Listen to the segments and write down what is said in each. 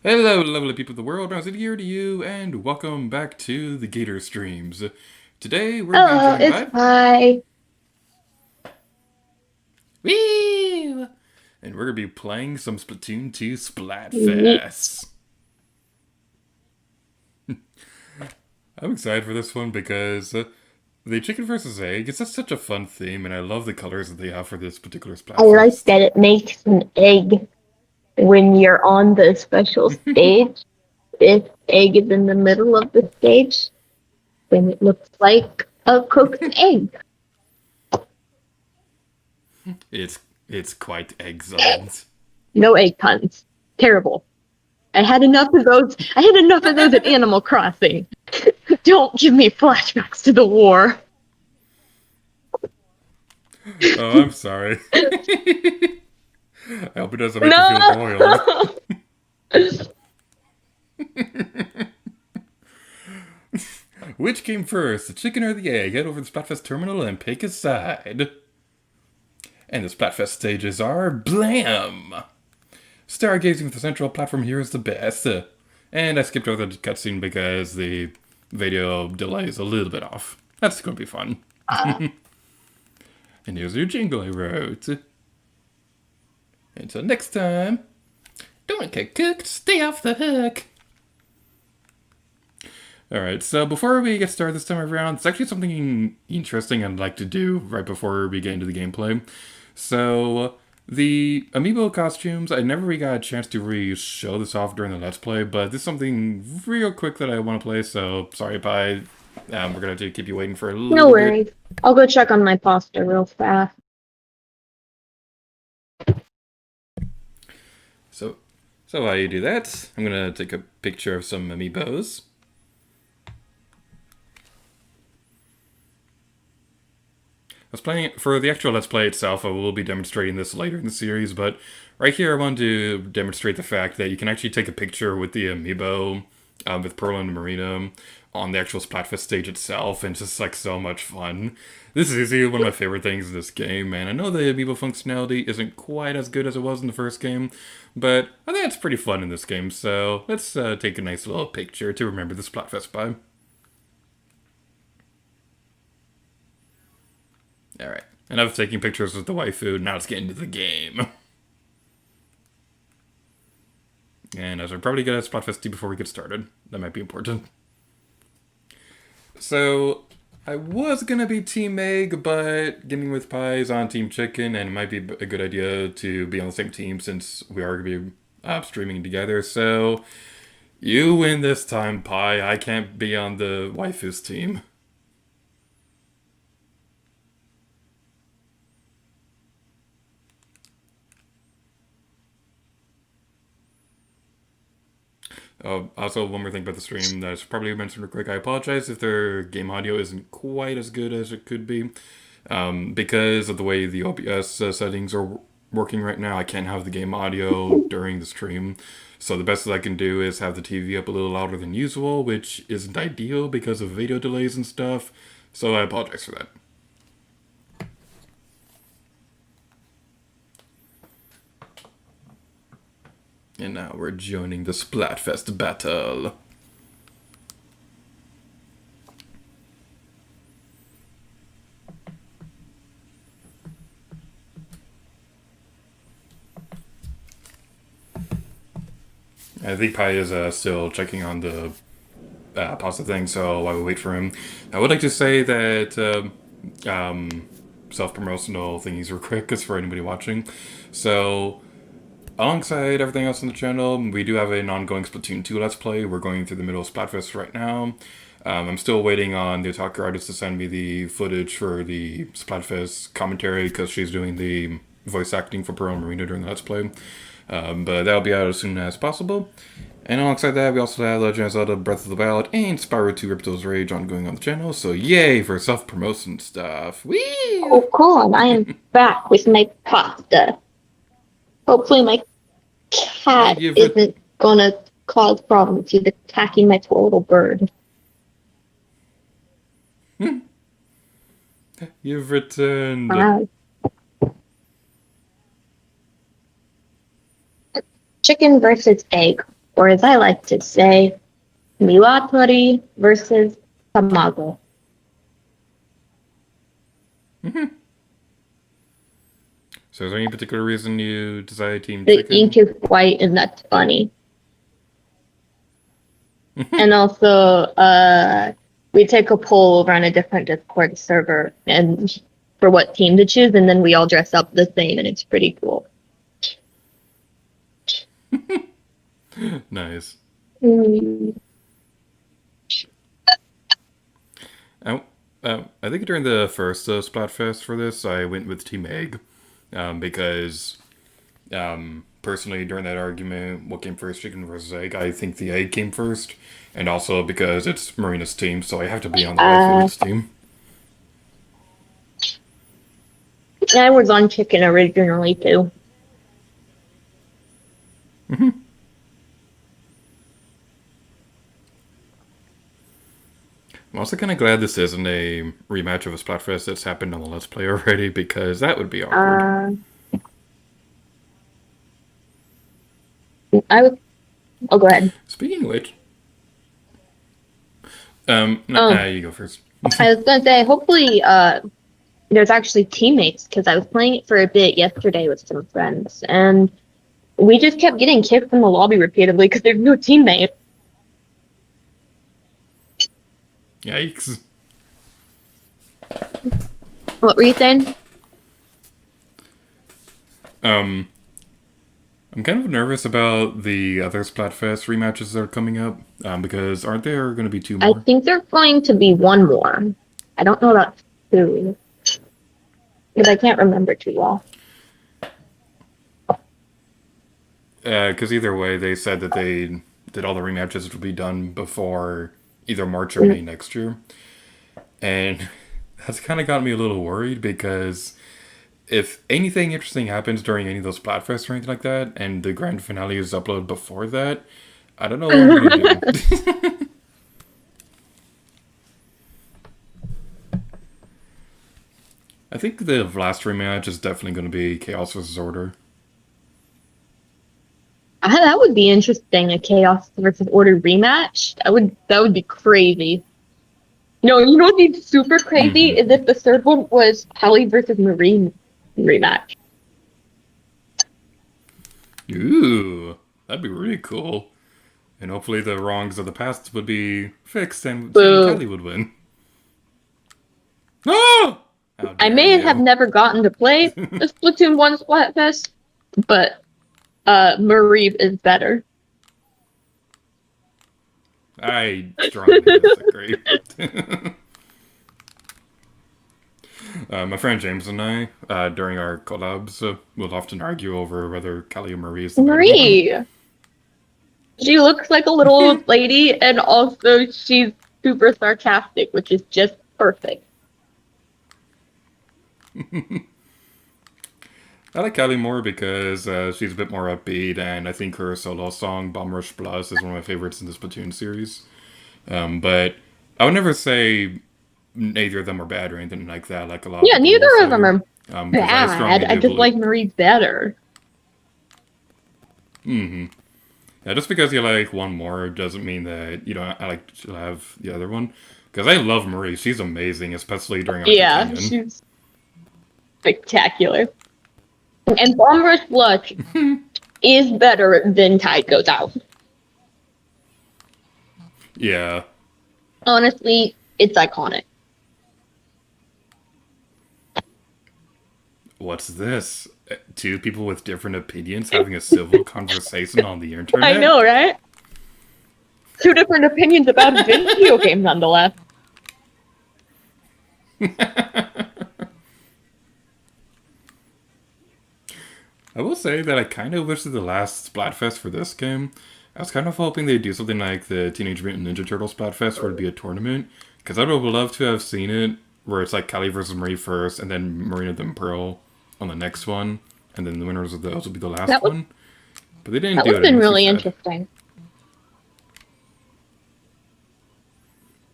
Hello, lovely people of the world. How's it here to you? And welcome back to the G8RStreams. Today we're being Hello, joined it's by Pi. Wee, and we're gonna be playing some Splatoon 2 Yeet. Splatfest. I'm excited for this one because the chicken versus egg is just such a fun theme, and I love the colors that they have for this particular I like Splatfest. that it makes an egg when you're on the special stage. If egg is in the middle of the stage, then it looks like a cooked egg. it's it's quite excellent. No egg puns. Terrible. I had enough of those. I had enough of those at Animal Crossing. Don't give me flashbacks to the war. Oh, I'm sorry. I hope it doesn't make you feel boiled. No. Which came first, the chicken or the egg? Head over to the Splatfest terminal and pick a side. And the Splatfest stages are BLAM! Stargazing with the central platform here is the best. And I skipped over the cutscene because the video delay is a little bit off. That's going to be fun. And here's your jingle I wrote. Until next time, don't get cooked, stay off the hook. Alright, so before we get started this time around, it's actually something interesting I'd like to do right before we get into the gameplay. So, the amiibo costumes, I never really got a chance to really show this off during the Let's Play, but this is something real quick that I want to play, so sorry, Pi. We're going to have to keep you waiting for a No little bit. worries. I'll go check on my pasta real fast. So, so while you do that, I'm going to take a picture of some amiibos. I was playing it for the actual Let's Play itself. I will be demonstrating this later in the series, but right here I wanted to demonstrate the fact that you can actually take a picture with the amiibo, with Pearl and Marina on the actual Splatfest stage itself, and it's just like so much fun. This is easily one of my favorite things in this game, man. I know the amiibo functionality isn't quite as good as it was in the first game, but I think it's pretty fun in this game, so let's take a nice little picture to remember the Splatfest by. Alright. And I was taking pictures with the waifu, now let's get into the game. And as I probably get a Splatfest 2 before we get started. That might be important. So, I was gonna be Team Egg, but GamingWithPie is on Team Chicken, and it might be a good idea to be on the same team since we are gonna be streaming together. So, you win this time, Pie. I can't be on the waifu's team. Also, one more thing about the stream that I should probably mention real quick. I apologize if their game audio isn't quite as good as it could be. Because of the way the OBS settings are working right now, I can't have the game audio during the stream. So the best that I can do is have the TV up a little louder than usual, which isn't ideal because of video delays and stuff. So I apologize for that. And now we're joining the Splatfest battle. I think Pi is still checking on the pasta thing, so while we wait for him, I would like to say that self-promotional thingies are quick, because for anybody watching. So, alongside everything else on the channel, we do have an ongoing Splatoon 2 Let's Play. We're going through the middle of Splatfest right now. I'm still waiting on the Otaku artist to send me the footage for the Splatfest commentary, because she's doing the voice acting for Pearl and Marina during the Let's Play. But that'll be out as soon as possible. And alongside that, we also have Legend of Zelda Breath of the Wild and Spyro 2 Ripto's Rage ongoing on the channel. So yay for self-promotion stuff. Whee! Oh, cool. And I am back with my pasta. Hopefully my cat You've, isn't gonna cause problems. He's attacking my poor little bird. you've returned. Uh, Chicken versus egg. or as I like to say, Niwatori versus Tamago. So is there any particular reason you decided Team The Chicken? ink is white, and that's funny. And also, we take a poll over on a different Discord server and for what team to choose, and then we all dress up the same, and it's pretty cool. Nice. Mm. I think during the first Splatfest for this, I went with Team Egg because personally, during that argument, what came first, chicken versus egg? I think the egg came first, and also because it's Marina's team, so I have to be on the right women's team. I was on chicken originally too. I'm also kind of glad this isn't a rematch of a Splatfest that's happened on the Let's Play already, because that would be awkward. Oh, go ahead. Speaking of which, you go first. I was gonna say, hopefully, there's actually teammates because I was playing it for a bit yesterday with some friends, and we just kept getting kicked from the lobby repeatedly because there's no teammate. Yikes. What were you saying? I'm kind of nervous about the other Splatfest rematches that are coming up, because aren't there going to be two I more? think there's going to be one more. I don't know about two because I can't remember too well. Because either way, they said that all the rematches would be done before either March or May next year. And that's kind of got me a little worried because if anything interesting happens during any of those Splatfests or anything like that, and the grand finale is uploaded before that, I don't know what I'm going to do. I think the last rematch is definitely going to be Chaos vs. Order. That would be interesting. A Chaos versus Order rematch. That would be crazy. No, you know what'd be super crazy is if the third one was Kelly versus Marine rematch. Ooh, that'd be really cool. And hopefully the wrongs of the past would be fixed and Kelly would win. Oh! I may have never gotten to play the Splatoon 1 Splatfest, but Marie is better. I strongly disagree. My friend James and I, during our collabs, would often argue over whether Callie or Marie is the Marie! She looks like a little old lady, and also she's super sarcastic, which is just perfect. I like Callie more because she's a bit more upbeat, and I think her solo song Bomb Rush Plus is one of my favorites in the Splatoon series. But I would never say neither of them are bad or anything like that. Like a lot. Yeah, of neither of them are bad. I just believe... like Marie's better. Yeah, just because you like one more doesn't mean that you don't. I like to have the other one because I love Marie. She's amazing, especially during Arctic Canyon. She's spectacular. And Bomb Rush Blush is better than Tide Goes Out. Yeah. Honestly, it's iconic. What's this? Two people with different opinions having a civil conversation on the internet? I know, right? Two different opinions about video games, nonetheless. I will say that I kind of wish that the last Splatfest for this game, I was kind of hoping they'd do something like the Teenage Mutant Ninja Turtle Splatfest where it'd be a tournament. Because I would have loved to have seen it where it's like Callie versus Marie first, and then Marina then Pearl on the next one, and then the winners of those will be the last one. But they didn't do it. That would have been really interesting.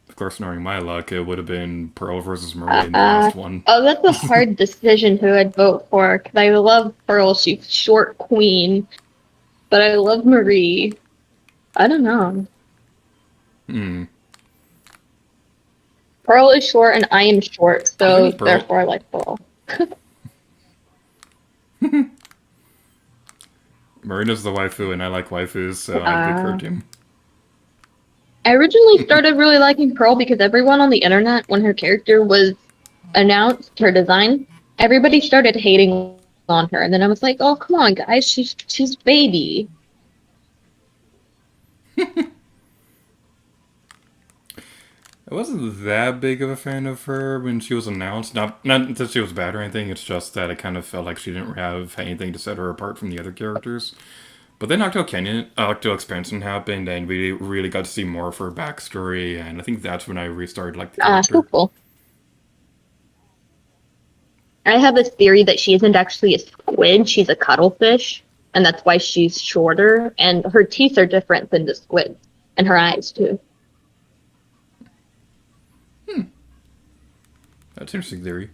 Of course, knowing my luck, it would have been Pearl versus Marie in the last one. Oh, that's a hard decision who I'd vote for, because I love Pearl. She's short queen, but I love Marie. I don't know. Hmm. Pearl is short and I am short, I think so it's Pearl. therefore I like Pearl. Marina's the waifu, and I like waifus, so I pick her Uh, team. I originally started really liking Pearl because everyone on the internet, when her character was announced, her design, everybody started hating on her, and then I was like, "Oh, come on, guys, she's baby." I wasn't that big of a fan of her when she was announced. Not that she was bad or anything. It's just that I kind of felt like she didn't have anything to set her apart from the other characters. But then Octo Expansion happened, and we really got to see more of her backstory. And I think that's when I restarted like the So character. cool. I have this theory that she isn't actually a squid; she's a cuttlefish, and that's why she's shorter. And her teeth are different than the squid, and her eyes too. That's an interesting theory.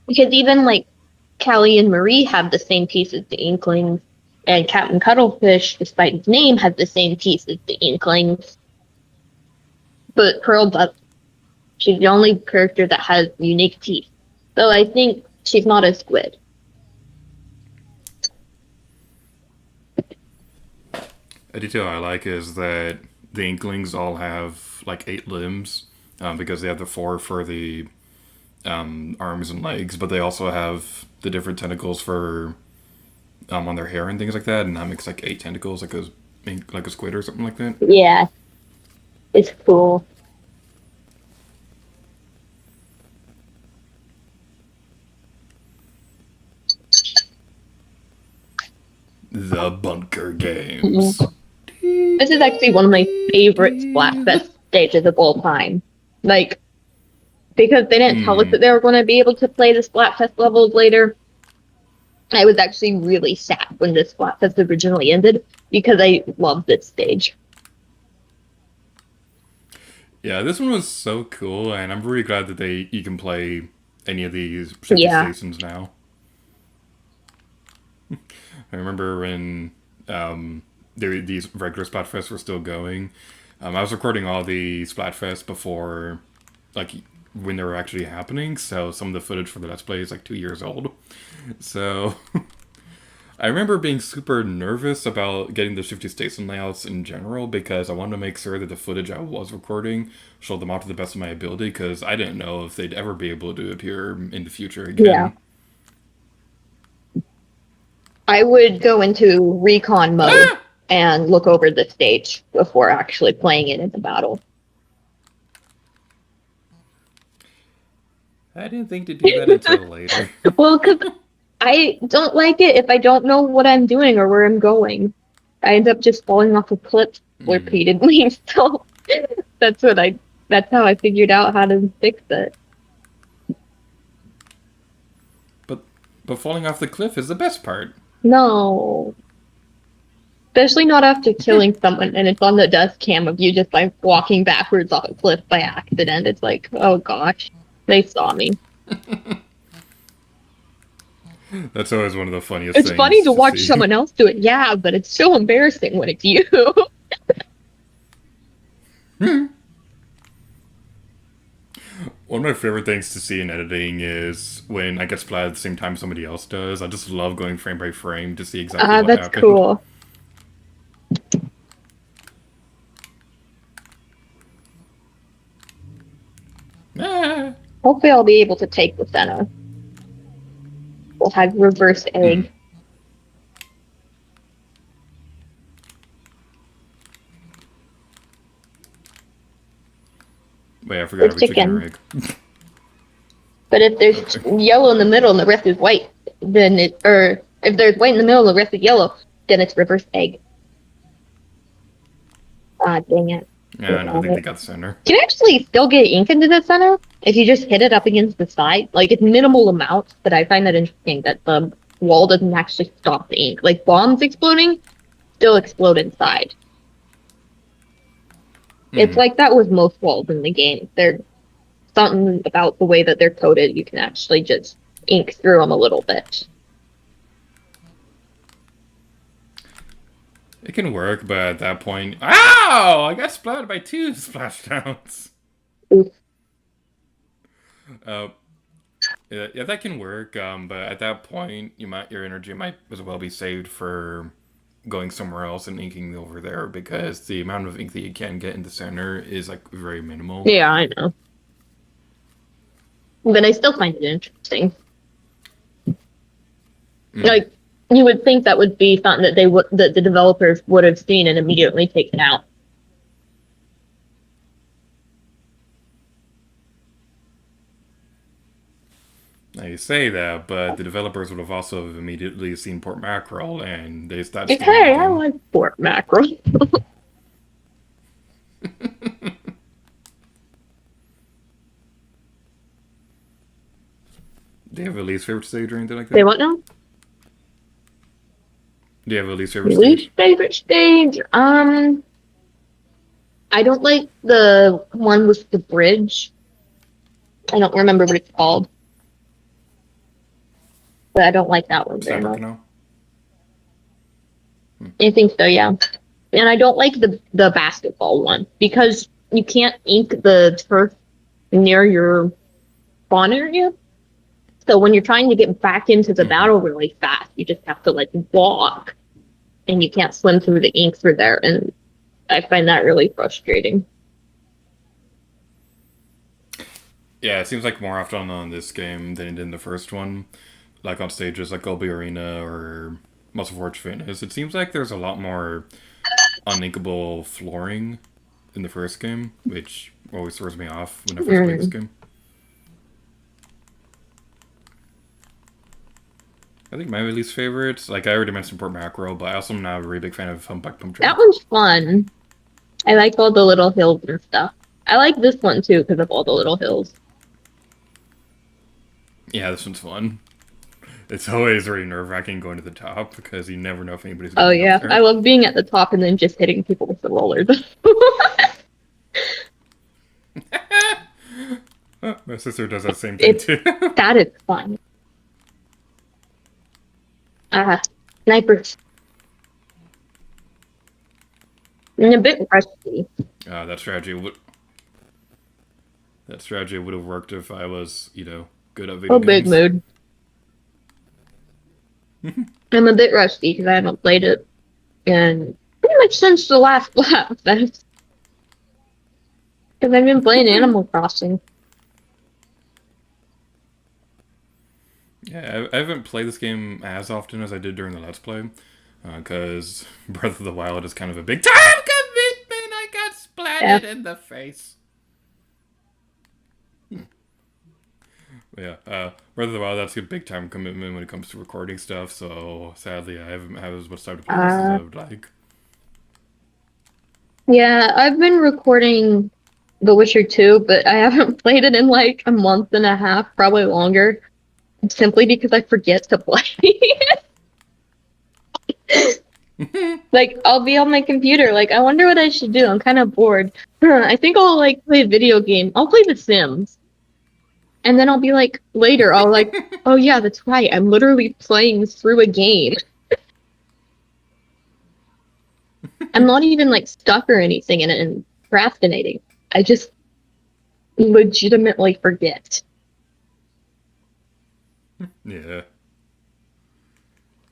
Because even like Callie and Marie have the same teeth as the Inklings, and Captain Cuttlefish, despite his name, has the same teeth as the Inklings. But Pearl does. She's the only character that has unique teeth. So I think she's not a squid. A detail I like is that the Inklings all have like 8 limbs, because they have the 4 for the arms and legs, but they also have the different tentacles for on their hair and things like that, and that makes like 8 tentacles, like a squid or something like that. Yeah, it's cool. The Bunker Mhm. Games. This is actually one of my favorite Splatfest stages of all time. Like, because they didn't tell us Hmm. that they were going to be able to play the Splatfest levels later, I was actually really sad when this Splatfest originally ended because I love this stage. Yeah, this one was so cool, and I'm really glad that you can play any of these shifty Yeah. stations now. I remember when these regular Splatfests were still going. I was recording all the Splatfests before, like, when they were actually happening, so some of the footage for the Let's Play is like 2 years old. So I remember being super nervous about getting the shifty station layouts in general because I wanted to make sure that the footage I was recording showed them off to the best of my ability because I didn't know if they'd ever be able to appear in the future Yeah. again. I would go into recon mode Ah! and look over the stage before actually playing it in the battle. I didn't think to do that until later. Well, because I don't like it if I don't know what I'm doing or where I'm going. I end up just falling off a cliff Hmm. repeatedly. So that's what I that's how I figured out how to fix it. But but falling off the cliff is the best part. No. Especially not after killing someone and it's on the dust cam of you just like walking backwards off a cliff by accident. It's like, oh gosh, they saw me. That's always one of the funniest It's funny things to to watch see. someone else do it, yeah, but it's so embarrassing when it's you. One of my favorite things to see in editing is when I get splatted at the same time somebody else does. I just love going frame by frame to see exactly what That's happened. cool. Ah. Hopefully I'll be able to take the Senna. We'll have reverse Hmm. egg. Wait, I forgot. With Are we chicken or chicken. egg? But if there's Okay. yellow in the middle and the rest is white, then or if there's white in the middle and the rest is yellow, then it's reverse egg. Ah, dang it. Yeah, Didn't I never have think they it. got the center. You can actually still get ink into the center if you just hit it up against the side. Like it's minimal amounts, but I find that interesting that the wall doesn't actually stop the ink. Like bombs exploding still explode inside. It's Hmm. like that with most walls in the game. There's something about the way that they're coded. You can actually just ink through them a little bit. It can work, but at that point, ow! I got splattered by 2 splashdowns. Oof. Uh, yeah, that can work. But at that point, your energy might as well be saved for going somewhere else and inking over there because the amount of ink that you can get in the center is like very minimal. Yeah, I know. But I still find it interesting. Like, you would think that would be something that that the developers would have seen and immediately taken out. Now you say that, but the developers would have also immediately seen port mackerel and that's Like, the end of hey, the I game. like port mackerel. Do you have a least favorite stage or anything like Say that? what now? Do you have a least favorite Least stage? favorite stage? I don't like the one with the bridge. I don't remember what it's called, but I don't like that one very Cyber much. Canal? I think so, yeah. And I don't like the basketball one because you can't ink the turf near your spawn area. So when you're trying to get back into the Mm-hmm. battle really fast, you just have to like walk and you can't swim through the ink through there. And I find that really frustrating. Yeah, it seems like more often on this game than it did in the first one. Like on stages like Gobi Arena or Muscle Forge Fitness, it seems like there's a lot more uninkable flooring in the first game, which always throws me off when I first play this Mm. game. I think my least favorites, like I already mentioned Port Mackerel, but I also am now a really big fan of Humpback Pump That Track. one's fun. I like all the little hills and stuff. I like this one too because of all the little hills. Yeah, this one's fun. It's always really nerve wracking going to the top because you never know if anybody's Oh going to be up yeah, I there. love being at the top and then just hitting people with the rollers. Oh, my sister does that same thing It's too. that is fun. Ah, snipers. And a bit rusty. That strategy would have worked if I was, good at video Oh, big games. mood. I'm a bit rusty because I haven't played it and pretty much since the last Splatfest. Because I've been playing Animal Crossing. Yeah, I haven't played this game as often as I did during the Let's Play, because Breath of the Wild is kind of a big time commitment. I got Yeah. splatted in the face. Yeah, Breath of the Wild, that's a big time commitment when it comes to recording stuff, so sadly I haven't had as much time to play this as I Uh, would like. yeah, I've been recording The Witcher 2, but I haven't played it in like a month and a half, probably longer, simply because I forget to play. Like, I'll be on my computer, like, I wonder what I should do. I'm kind of bored. I think I'll like play a video game. I'll play The Sims. And then I'll be like, later, I'll like, oh yeah, that's right. I'm literally playing through a game. I'm not even like stuck or anything in it and procrastinating. I just legitimately forget. Yeah.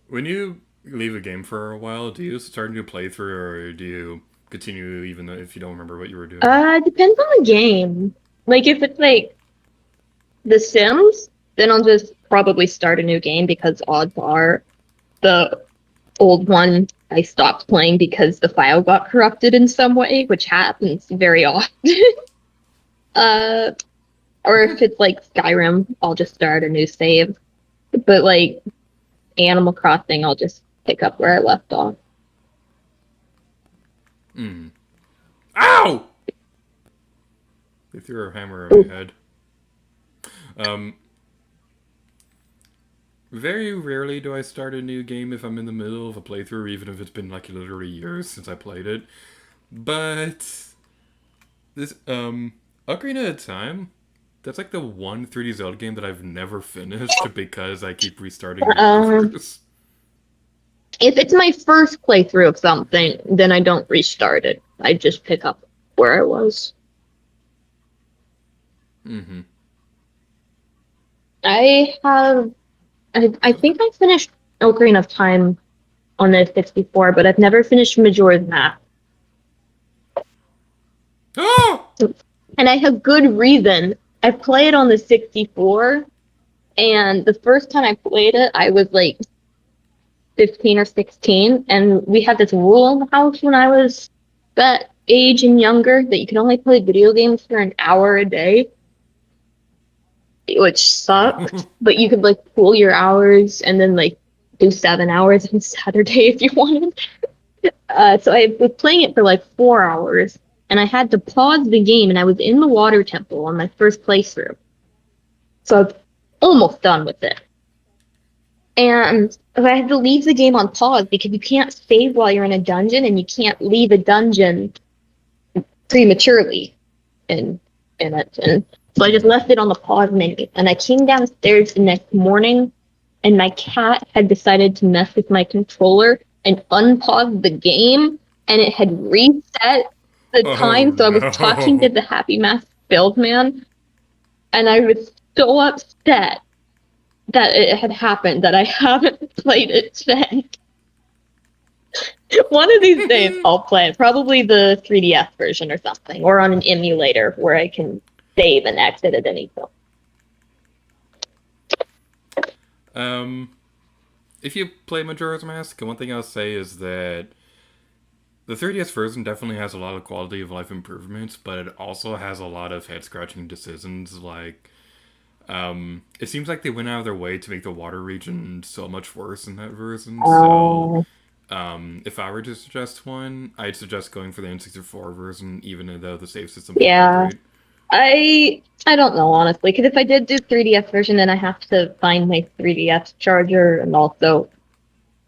When you leave a game for a while, do you start a new playthrough or do you continue even if you don't remember what you were doing? Depends on the game. Like if it's like The Sims, then I'll just probably start a new game because odds are the old one I stopped playing because the file got corrupted in some way, which happens very often. uh, or if it's like Skyrim, I'll just start a new save. But like Animal Crossing, I'll just pick up where I left off. Hmm. Ow! They threw a hammer at my head. Um, very rarely do I start a new game if I'm in the middle of a playthrough, even if it's been like literally years since I played it. But this Ocarina of Time, that's like the one 3D Zelda game that I've never finished because I keep restarting new Um, playthroughs. If it's my first playthrough of something, then I don't restart it. I just pick up where I was. Mm-hmm. I have, I think I finished Ocarina of Time on the 64, but I've never finished Majora's Mask. Oh! And I have good reason. I played on the 64, and the first time I played it, I was like 15 or 16, and we had this rule in the house when I was that age and younger that you could only play video games for an hour a day, which sucked, Oh. but you could like pool your hours and then like do 7 hours on Saturday if you wanted. So I was playing it for like 4 hours, and I had to pause the game, and I was in the water temple on my first playthrough. So I was almost done with it. And I had to leave the game on pause because you can't save while you're in a dungeon, and you can't leave a dungeon prematurely in it. And so I just Mm-hmm. left it on the pause menu. And I came downstairs the next morning, and my cat had decided to mess with my controller and unpause the game, and it had reset the Oh time. So I was talking to no. the Happy Mask salesman, and I was so upset that it had happened that I haven't played it since. One of these days I'll play it, probably the 3DS version or something, or on an emulator where I can save and exit at any point. um, if you play Majora's Mask, one thing I'll say is that the 3DS version definitely has a lot of quality of life improvements, but it also has a lot of head scratching decisions. Like, it seems like they went out of their way to make the water region so much worse in that version. So, Oh, if I were to suggest one, I'd suggest going for the N64 version, even though the save system's not that yeah. great. I don't know honestly, because if I did do 3DS version, then I have to find my 3DS charger, and also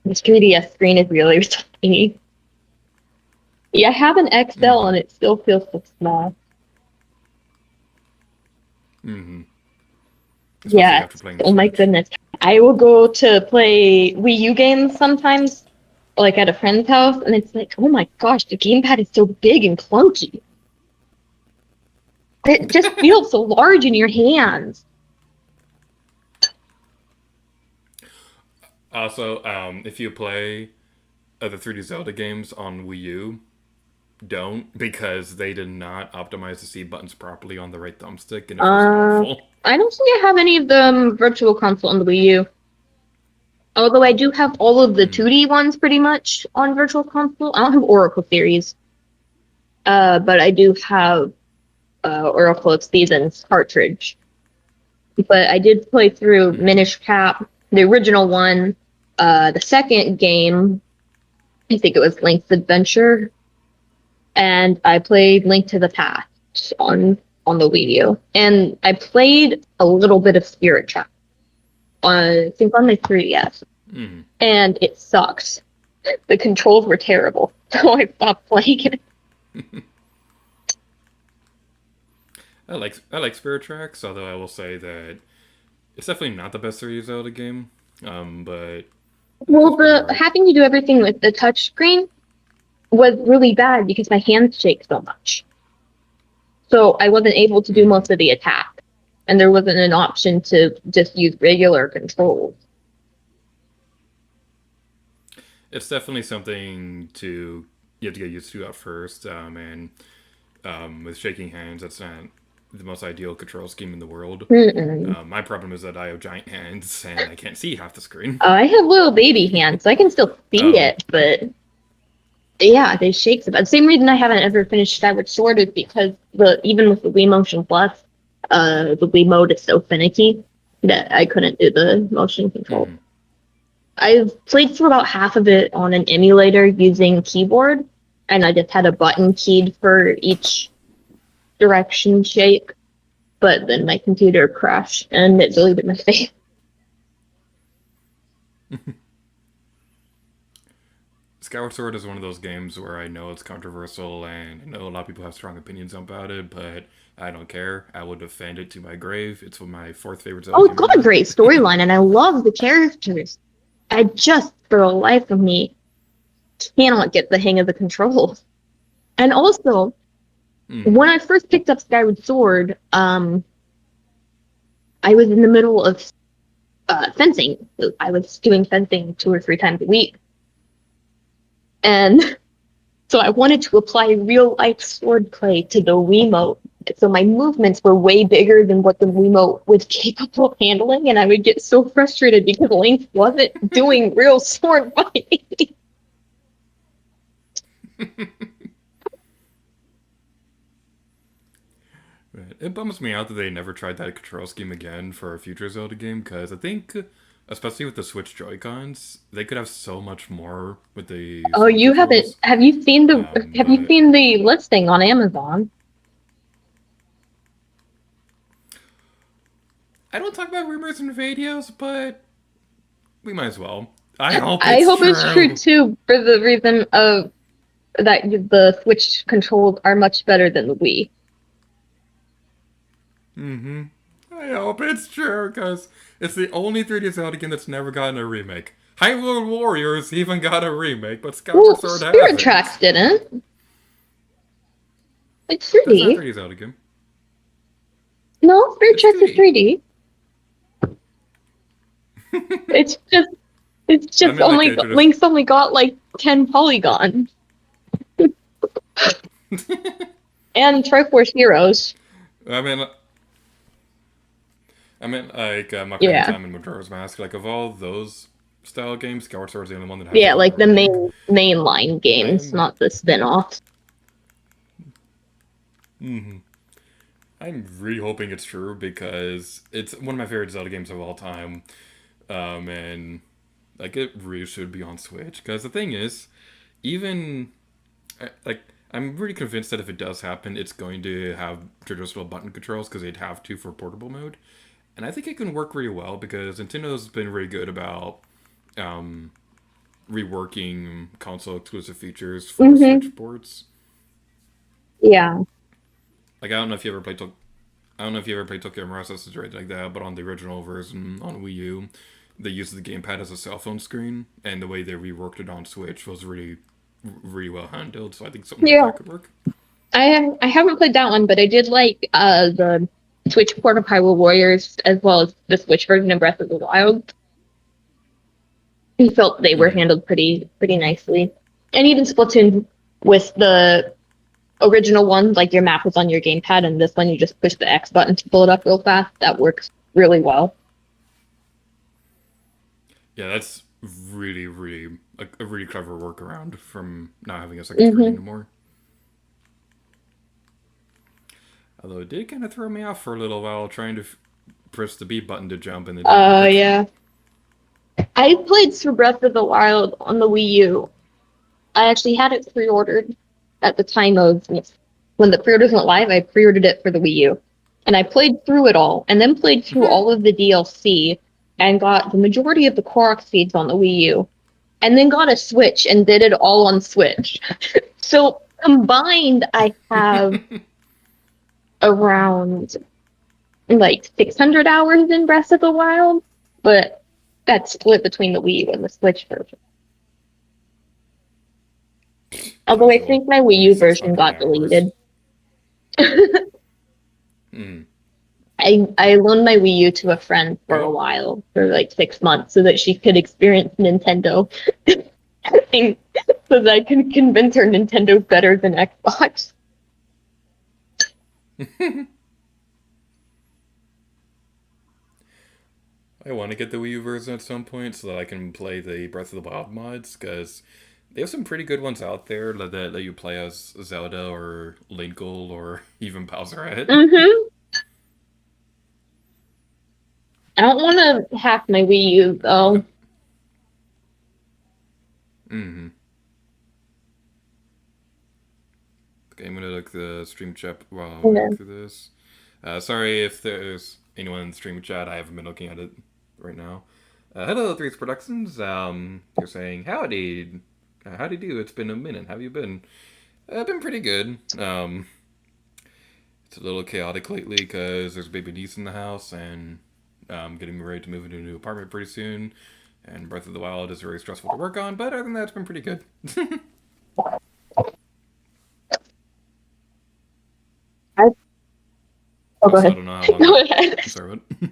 this 3DS screen is really tiny. Yeah, I have an XL Mm-hmm. and it still feels so small. Mm-hmm. Especially after Yes. playing the Oh my Switch. goodness. I will go to play Wii U games sometimes, like at a friend's house, and it's like, oh my gosh, the gamepad is so big and clunky. It just feels so large in your hands. Also, if you play the 3D Zelda games on Wii U, don't, because they did not optimize the C buttons properly on the right thumbstick, and it feels Uh, awful. I don't think I have any of the Virtual Console on the Wii U. Although I do have all of the Mm. 2D ones pretty much on Virtual Console. I don't have Oracle Series, but I do have Oracle of Seasons cartridge. But I did play through Mm-hmm. Minish Cap, the original one. The second game, I think it was Link's Adventure, and I played Link to the Past on the Wii U, and I played a little bit of Spirit Trap on I think on the 3DS, Mm-hmm. and it sucked. The controls were terrible, so I stopped playing it. I like Spirit Tracks, although I will say that it's definitely not the best 3D Zelda game. But it Well, was pretty the alright. having to do everything with the touch screen was really bad because my hands shake so much. So I wasn't able to do Mm-hmm. most of the attack, and there wasn't an option to just use regular controls. It's definitely something to you have to get used to at first, and with shaking hands, that's not the most ideal control scheme in the world. Mm-mm. My problem is that I have giant hands and I can't see half the screen. I have little baby hands, so I can still see Um, it, but yeah, they shake so bad. The same reason I haven't ever finished Skyward Sword is because the even with the Wii Motion Plus, the Wii mode is so finicky that I couldn't do the motion control. mhm. I've played through about half of it on an emulator using keyboard, and I just had a button keyed for each direction shake, but then my computer crashed and it deleted my save. Skyward Sword is one of those games where I know it's controversial and I know a lot of people have strong opinions about it, but I don't care. I will defend it to my grave. It's my fourth favorite Zelda Oh, it's game got a ever. great storyline, and I love the characters. I just, for the life of me, cannot get the hang of the controls. And also, when I first picked up Skyward Sword, I was in the middle of fencing. I was doing fencing 2 or 3 times a week. And so I wanted to apply real life swordplay to the Wiimote. So my movements were way bigger than what the Wiimote was capable of handling, and I would get so frustrated because Link wasn't doing real sword fighting. Right. It bums me out that they never tried that control scheme again for a future Zelda game, because I think, especially with the Switch Joy-Cons, they could have so much more with the Oh, Sword you haven't? controls. Have you seen the? Have you But seen the listing on Amazon? I don't talk about rumors in videos, but we might as well. I hope I it's hope it's true true. too, for the reason of that the Switch controls are much better than the Wii. Mm-hmm. I hope it's true, because it's the only 3D Zelda game that's never gotten a remake. Hyrule Warriors even got a remake, but Skyward Well, Sword Spirit Tracks hasn't. didn't. It's That's not a 3D. 3D Zelda game. No, Spirit It's Tracks is 2D. 3D. It's just it's I just mean, like, only it could Link's only got like 10 polygons have. and Triforce Heroes. I mean, like, Ocarina of Yeah. Time and Majora's Mask. Like, of all those style games, Skyward Sword is the only one that Yeah, hasn't gotten like a the remake. mainline games, I'm. not the spin-offs. Mm-hmm. I'm really hoping it's true because it's one of my favorite Zelda games of all time. And like it really should be on Switch. Because the thing is, even like I'm really convinced that if it does happen, it's going to have traditional button controls because they'd have to for portable mode. And I think it can work really well because Nintendo's been really good about um, reworking console exclusive features for Mm-hmm. Switch ports. Yeah. Like I don't know if you ever played. I don't know if you ever played Tokyo Mirage or anything like that, but on the original version on Wii U, they used the gamepad as a cell phone screen, and the way they reworked it on Switch was really well handled. So I think something like Yeah. that could work. I haven't played that one, but I did like the Switch port of Hyrule Warriors as well as the Switch version of Breath of the Wild. I felt they were Mm-hmm. handled pretty nicely. And even Splatoon with the original one, like your map was on your gamepad, and this one you just push the X button to pull it up real fast. That works really well. Yeah, that's really a really clever workaround from not having a second screen Hmm. anymore. Although it did kind of throw me off for a little while trying to press the B button to jump and it didn't work. Yeah. I played through Breath of the Wild on the Wii U. I actually had it pre-ordered at the time of when the pre-orders went live. I pre-ordered it for the Wii U, and I played through it all, and then played through all of the DLC, and got the majority of the Korok seeds on the Wii U, and then got a Switch and did it all on Switch. So combined, I have around like 600 hours in Breath of the Wild, but that's split between the Wii U and the Switch version. Although I Casual. think my Wii Only U version 600 got hours. deleted. Mm. I loaned my Wii U to a friend for a Oh, while, for like 6 months, so that she could experience Nintendo, and so that I could convince her Nintendo's better than Xbox. I want to get the Wii U version at some point so that I can play the Breath of the Wild mods because they have some pretty good ones out there that let you play as Zelda or Linkle or even Bowserette. Hmm. I don't want to hack my Wii U Like, though. mm-hmm. Okay, I'm gonna look the stream chat while I'm waiting Okay. through this. Sorry if there's anyone in the stream chat. I haven't been looking at it right now. Hello, Threes Productions. You're saying howdy. Howdy do. It's been a minute. How have you been? I've been pretty good. It's a little chaotic lately because there's a baby niece in the house, and I'm getting ready to move into a new apartment pretty soon. And Breath of the Wild is very stressful to work on, but other than that, it's been pretty good. I, oh, go Also, I ahead. don't know how long. Go ahead. I'm sorry, what?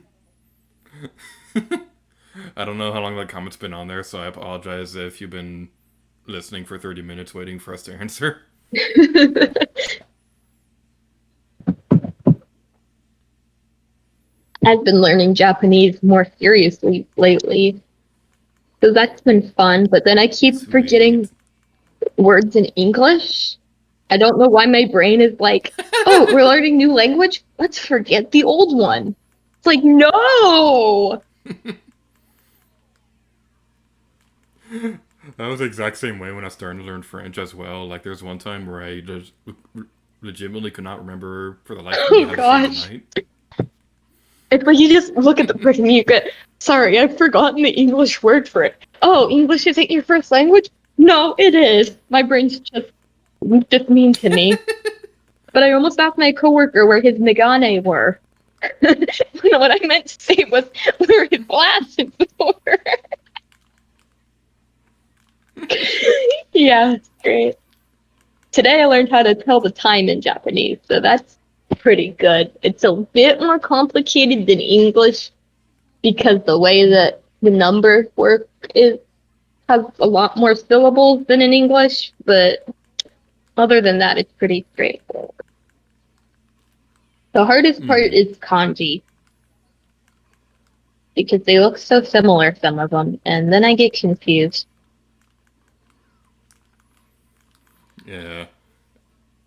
I don't know how long that comment's been on there, so I apologize if you've been listening for 30 minutes waiting for us to answer. I've been learning Japanese more seriously lately. So that's been fun, but then I keep forgetting Sweet. words in English. I don't know why my brain is like, oh, we're learning new language? Let's forget the old one. It's like, no! That was the exact same way when I started to learn French as well. Like, there's one time where I just legitimately could not remember for the life of me Oh how to say gosh. goodnight. It's like you just look at the person you get, sorry, I've forgotten the English word for it. Oh, English isn't your first language? No, it is. My brain's just mean to me. But I almost asked my coworker where his Megane were. What I meant to say was where his glasses were. Yeah, it's great. Today I learned how to tell the time in Japanese, so that's pretty good. It's a bit more complicated than English because the way that the numbers work is has a lot more syllables than in English, but other than that, it's pretty straightforward. The hardest part Mm. is kanji because they look so similar, some of them, and then I get confused. Yeah.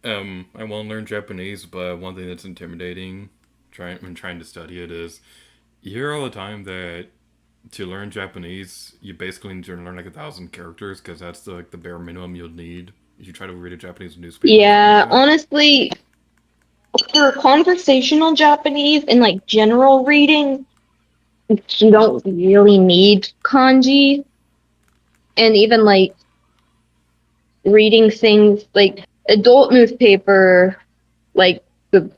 I want to learn Japanese, but one thing that's intimidating when trying to study it is you hear all the time that to learn Japanese, you basically need to learn like 1,000 characters because that's like the bare minimum you'll need if you try to read a Japanese newspaper or something like Yeah, that. honestly, for conversational Japanese and like general reading, you don't really need kanji. And even like reading things like adult newspaper, like the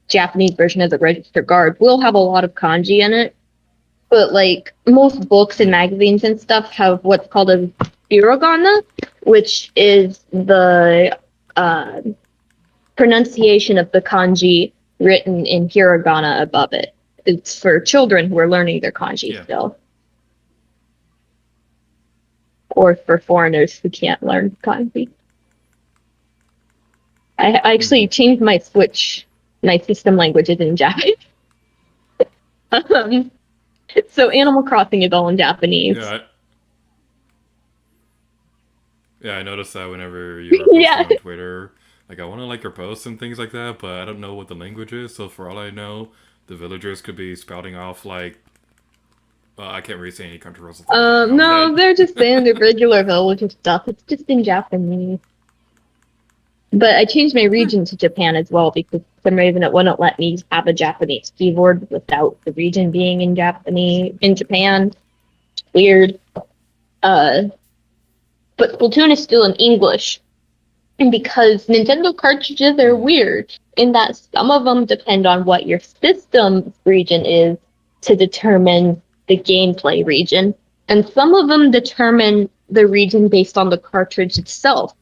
Japanese version of the Register Guard, will have a lot of kanji in it. But like most books and Mm. magazines and stuff have what's called a hiragana, which is the uh, pronunciation of the kanji written in hiragana above it. It's for children who are learning their kanji Yeah. still, or for foreigners who can't learn kanji. I actually Mm. changed my Switch, my system languages in Japanese. um, so Animal Crossing is all in Japanese. Yeah. Yeah, I noticed that whenever you were posting Yeah. on Twitter, like I want to like your posts and things like that, but I don't know what the language is. So for all I know, the villagers could be spouting off like I can't really say any controversial things right now, No, but they're just saying the regular village stuff. It's just in Japanese. But I changed my region to Japan as well because for some reason it wouldn't let me have a Japanese keyboard without the region being in Japanese in Japan. Weird. Uh, but Splatoon is still in English. And because Nintendo cartridges are mm, weird in that some of them depend on what your system region is to determine the gameplay region. And some of them determine the region based on the cartridge itself.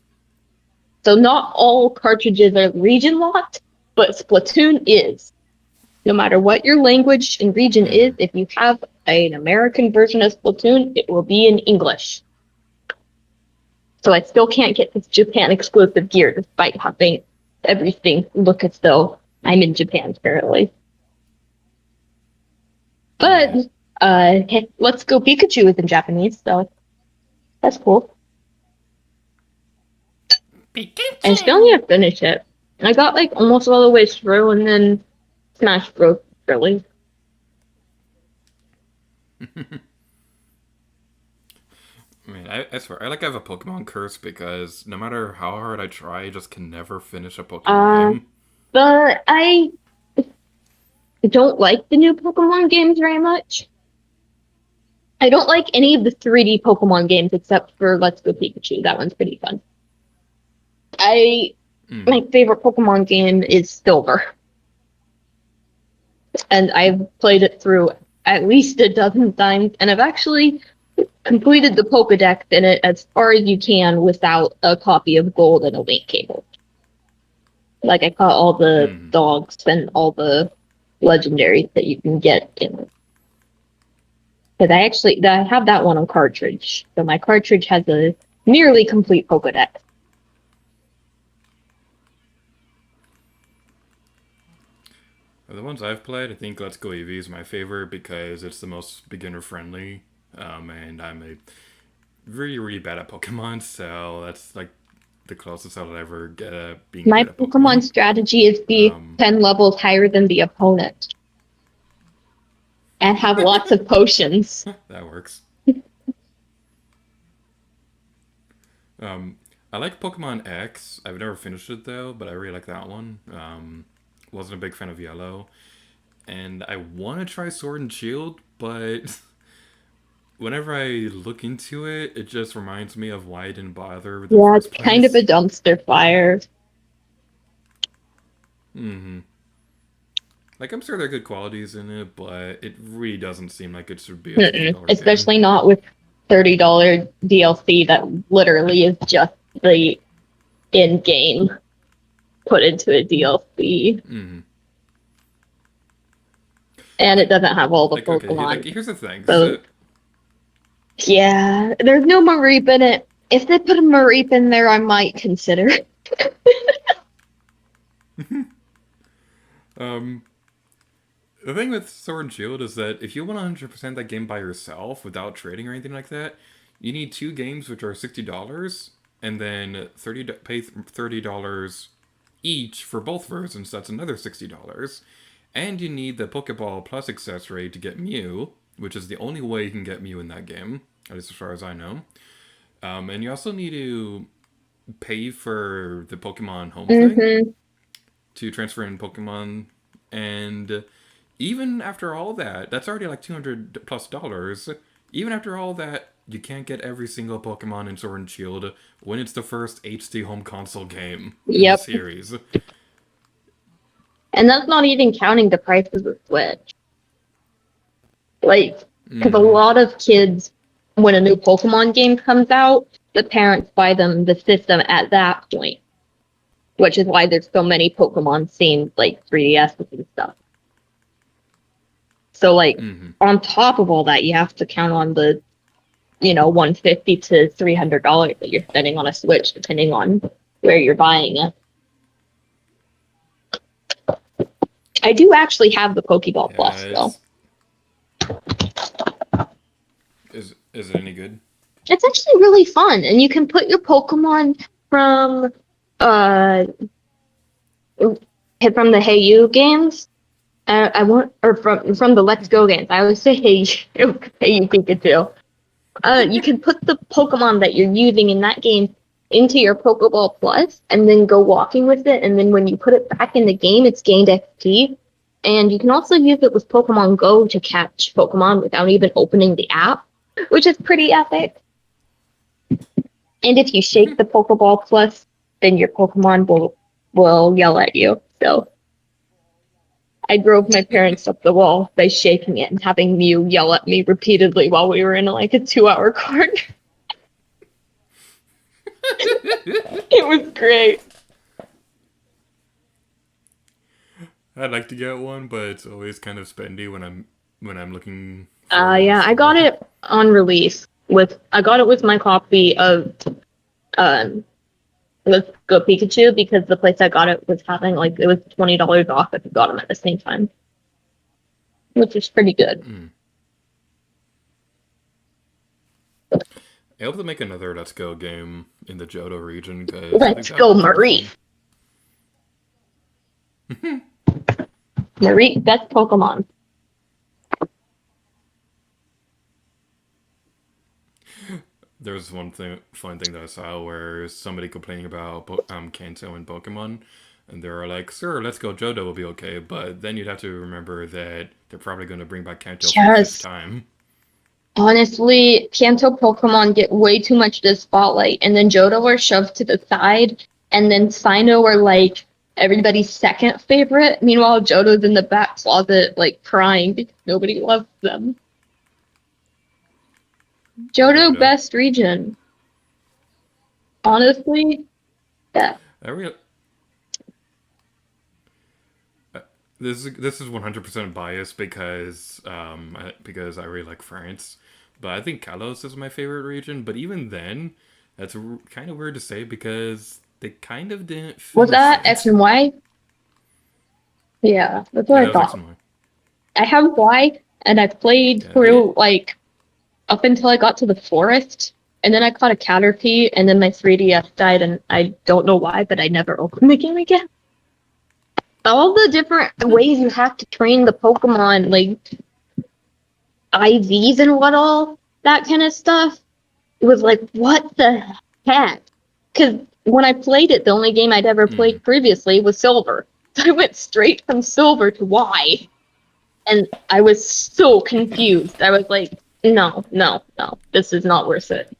So not all cartridges are region locked, but Splatoon is. No matter what your language and region is, mm, if you have an American version of Splatoon, it will be in English. So I still can't get this Japan exclusive gear despite having everything look as though I'm in Japan currently. But yeah. hey, Let's Go Pikachu is in Japanese, so that's cool. I still need Pikachu. to finish it. I got like almost all the way through and then Smash Bros. Really. I mean, I swear, I like have a Pokemon curse because no matter how hard I try, I just can never finish a Pokemon Uh, game. but I don't like the new Pokemon games very much. I don't like any of the 3D Pokemon games except for Let's Go Pikachu. That one's pretty fun. I Mm, My favorite Pokemon game is Silver, and I've played it through at least a dozen times, and I've actually completed the Pokedex in it as far as you can without a copy of Gold and a link cable. Like I caught all the dogs and all the legendaries that you can get in it. Because I have that one on cartridge. So my cartridge has a nearly complete Pokedex. The ones I've played, I think Let's Go Eevee is my favorite because it's the most beginner friendly, and I'm a really bad at Pokemon, so that's like the closest I'll ever get at being My good at Pokemon strategy is be 10 levels higher than the opponent. And have lots of potions. That works. I like Pokemon X. I've never finished it though, but I really like that one. Wasn't a big fan of Yellow. And I want to try Sword and Shield, but whenever I look into it, it just reminds me of why I didn't bother with the Yeah, first it's place. kind of a dumpster fire. Like, I'm sure there are good qualities in it, but it really doesn't seem like it should be a $50 Especially game. not with $30 DLC that literally is just the in-game put into a DLC. And it doesn't have all the Pokemon. Okay, like, here's the thing. So, yeah, there's no Mareep in it. If they put a Mareep in there, I might consider it. The thing with Sword and Shield is that if you want 100% that game by yourself without trading or anything like that, you need 2 games which are $60, and then pay $30 each for both versions. That's another $60. And you need the Pokeball Plus accessory to get Mew, which is the only way you can get Mew in that game, at least as far as I know. And you also need to pay for the Pokemon home thing to transfer in Pokemon. And even after all that, that's already like $200+. Even after all that, you can't get every single Pokemon in Sword and Shield when it's the first HD home console game in the series. And that's not even counting the price of the Switch. Like, because a lot of kids, when a new Pokemon game comes out, the parents buy them the system at that point. Which is why there's so many Pokemon themed, like, 3DS and stuff. So, like, on top of all that, you have to count on the, $150 to $300 that you're spending on a Switch, depending on where you're buying it. I do actually have the Pokeball Plus, though. Is it any good? It's actually really fun, and you can put your Pokemon from the Hey You games. From the Let's Go games. I always say Hey You Pikachu. You can put the Pokemon that you're using in that game into your Pokeball Plus, and then go walking with it. And then when you put it back in the game, it's gained XP. And you can also use it with Pokemon Go to catch Pokemon without even opening the app, which is pretty epic. And if you shake the Pokeball Plus, then your Pokemon will yell at you. So I drove my parents up the wall by shaking it and having Mew yell at me repeatedly while we were in like a 2-hour corner. It was great. I'd like to get one, but it's always kind of spendy when I'm looking. Yeah, I got it on release. I got it with my copy of Let's Go Pikachu, because the place I got it was having it was $20 off if you got them at the same time, which is pretty good. I hope to make another Let's Go game in the Johto region. Let's go, Mareep. Mareep, best Pokemon. There was one fun thing that I saw where somebody complaining about Kanto and Pokemon, and they were like, "Sir, Let's Go Johto will be okay," but then you'd have to remember that they're probably going to bring back Kanto for the fifth time. Honestly, Kanto Pokemon get way too much to the spotlight, and then Johto are shoved to the side, and then Sinnoh are everybody's second favorite. Meanwhile, Johto's in the back closet crying because nobody loves them. Johto Johto. best region. Honestly, yeah. I really, this is 100% biased because I really like France, but I think Kalos is my favorite region. But even then, that's kind of weird to say because they kind of didn't Was finish that X it. and Y? Yeah, that's what Yeah, I that was X thought. and Y. I have Y, and I played Yeah, they through like up until I got to the forest, and then I caught a Caterpie, and then my 3DS died, and I don't know why, but I never opened the game again. All the different ways you have to train the Pokemon, like IVs and what all that kind of stuff, it was like, what the heck? Because when I played it, the only game I'd ever mm. played previously was Silver. So I went straight from Silver to Y, and I was so confused. I was like, no, no, no, this is not worth it.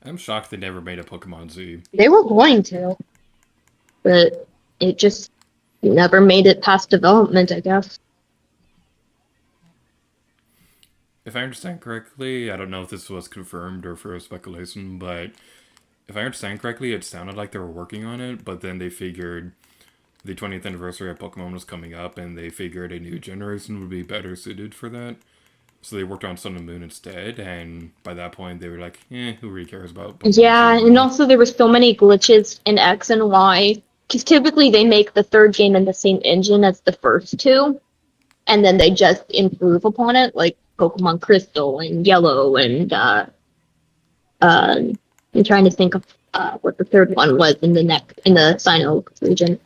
I'm shocked they never made a Pokemon Z. They were going to, but it just never made it past development, I guess. If I understand correctly, I don't know if this was confirmed or for speculation, but if I understand correctly, it sounded like they were working on it, but then they figured the 20th anniversary of Pokemon was coming up, and they figured a new generation would be better suited for that. So they worked on Sun and Moon instead, and by that point they were like, who really cares about Pokemon Z Yeah, and anymore? also there were so many glitches in X and Y, because typically they make the third game in the same engine as the first two, and then they just improve upon it, like Pokemon Crystal and Yellow and uh, I'm trying to think of what the third one was in the next in the Sinnoh region.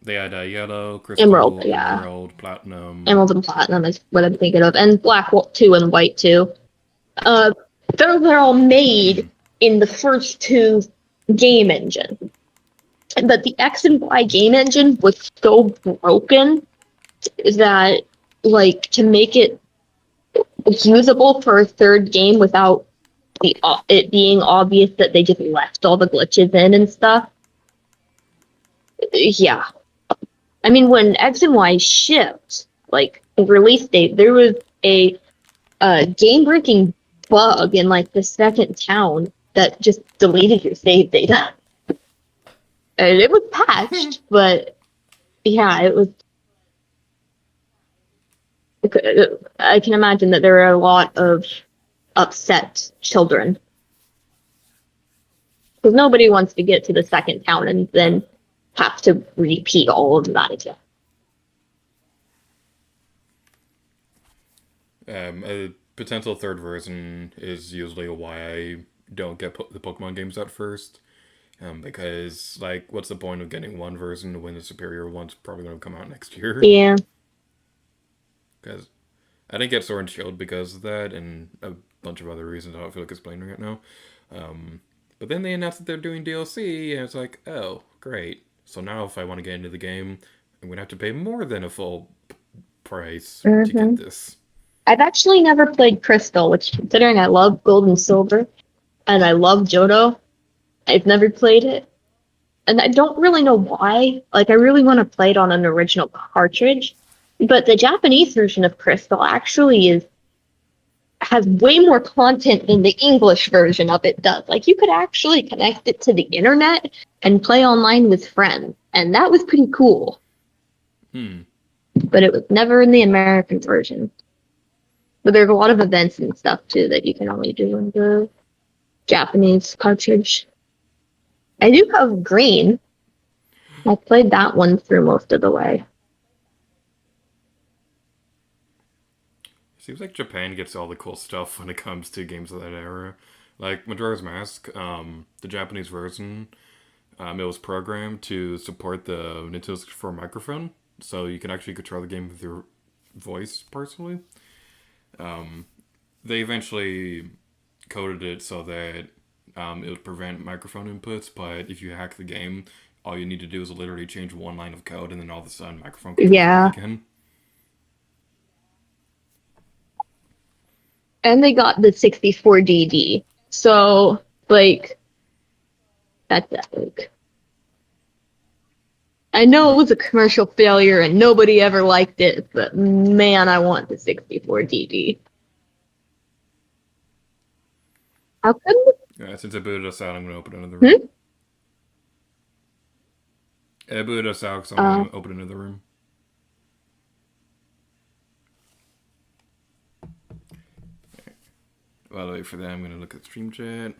They had Yellow, Emerald, Crystal, yeah. Emerald, Platinum. Emerald and Platinum is what I'm thinking of, and Black 2 and White 2. Uh, those are all made Mm. in the first two game engine. But the X and Y game engine was so broken that, like, to make it usable for a third game without it being obvious that they just left all the glitches in and stuff, yeah. I mean, when X and Y shipped, like, release date, there was a game-breaking bug in, like, the second town that just deleted your save data. And it was patched, but yeah, it was. I can imagine that there are a lot of upset children because nobody wants to get to the second town and Uh, then have to repeat all of that again. a potential third version is usually why I don't get the Pokemon games at first. Because, like, what's the point of getting one version when the superior one's probably going to come out next year? Yeah. Because I didn't get Sword and Shield because of that, and a bunch of other reasons I don't feel like explaining right now. But then they announced that they're doing DLC, and it's like, oh, great. So now if I want to get into the game, I'm going to have to pay more than a full price to get Mm-hmm. this. I've actually never played Crystal, which, considering I love Gold and Silver and I love Johto, I've never played it. And I don't really know why. Like, I really want to play it on an original cartridge. But the Japanese version of Crystal actually has way more content than the English version of it does. Like, you could actually connect it to the internet and play online with friends, and that was pretty cool. Hmm. But it was never in the American version. But there's a lot of events and stuff too that you can only do in the Japanese cartridge. I do have Green. I played that one through most of the way. Seems like Japan gets all the cool stuff when it comes to games of that era. Like Majora's Mask, the Japanese version, it was programmed to support the Nintendo 64 microphone, so you can actually control the game with your voice personally. They eventually coded it so that it would prevent microphone inputs, but if you hack the game, all you need to do is literally change one line of code, and then all of a sudden, microphone controls work Yeah. again. And they got the 64DD. So, like, that's epic. I know it was a commercial failure and nobody ever liked it, but man, I want the 64 DD. How come? Yeah, since I booted us out, I'm gonna open another room. I booted us out, so I'm gonna open another room. While I wait for that, I'm gonna look at stream chat.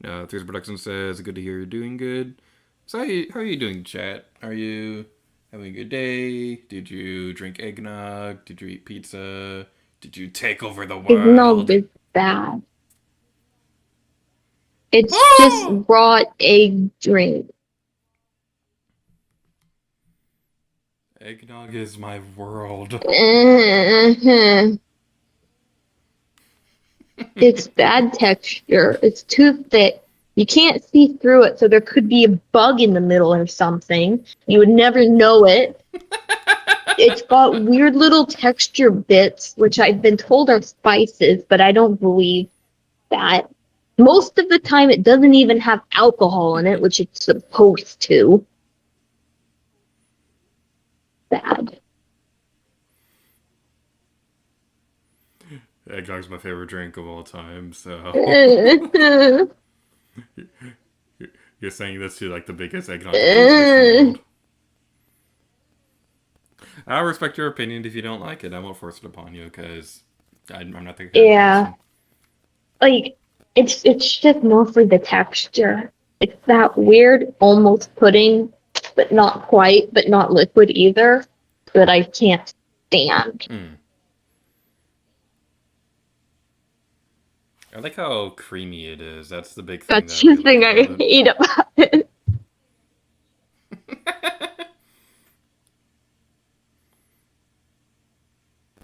There's Production says, good to hear you're doing good. So how are you doing, chat? Are you having a good day? Did you drink eggnog? Did you eat pizza? Did you take over the Eggnog world? is bad. It's just raw egg drink. Eggnog is my world. It's bad texture. It's too thick. You can't see through it, so there could be a bug in the middle or something. You would never know it. It's got weird little texture bits, which I've been told are spices, but I don't believe that. Most of the time, it doesn't even have alcohol in it, which it's supposed to. Bad. Eggnog's my favorite drink of all time, so... You're saying this to, like, the biggest eggnog enthusiast in the world. I'll respect your opinion if you don't like it. I won't force it upon you, because I'm not the kind of person. Like, it's just more for the texture. It's that weird, almost pudding, but not quite, but not liquid either, that I can't stand. I like how creamy it is. That's the big thing. That's the thing I hate about it.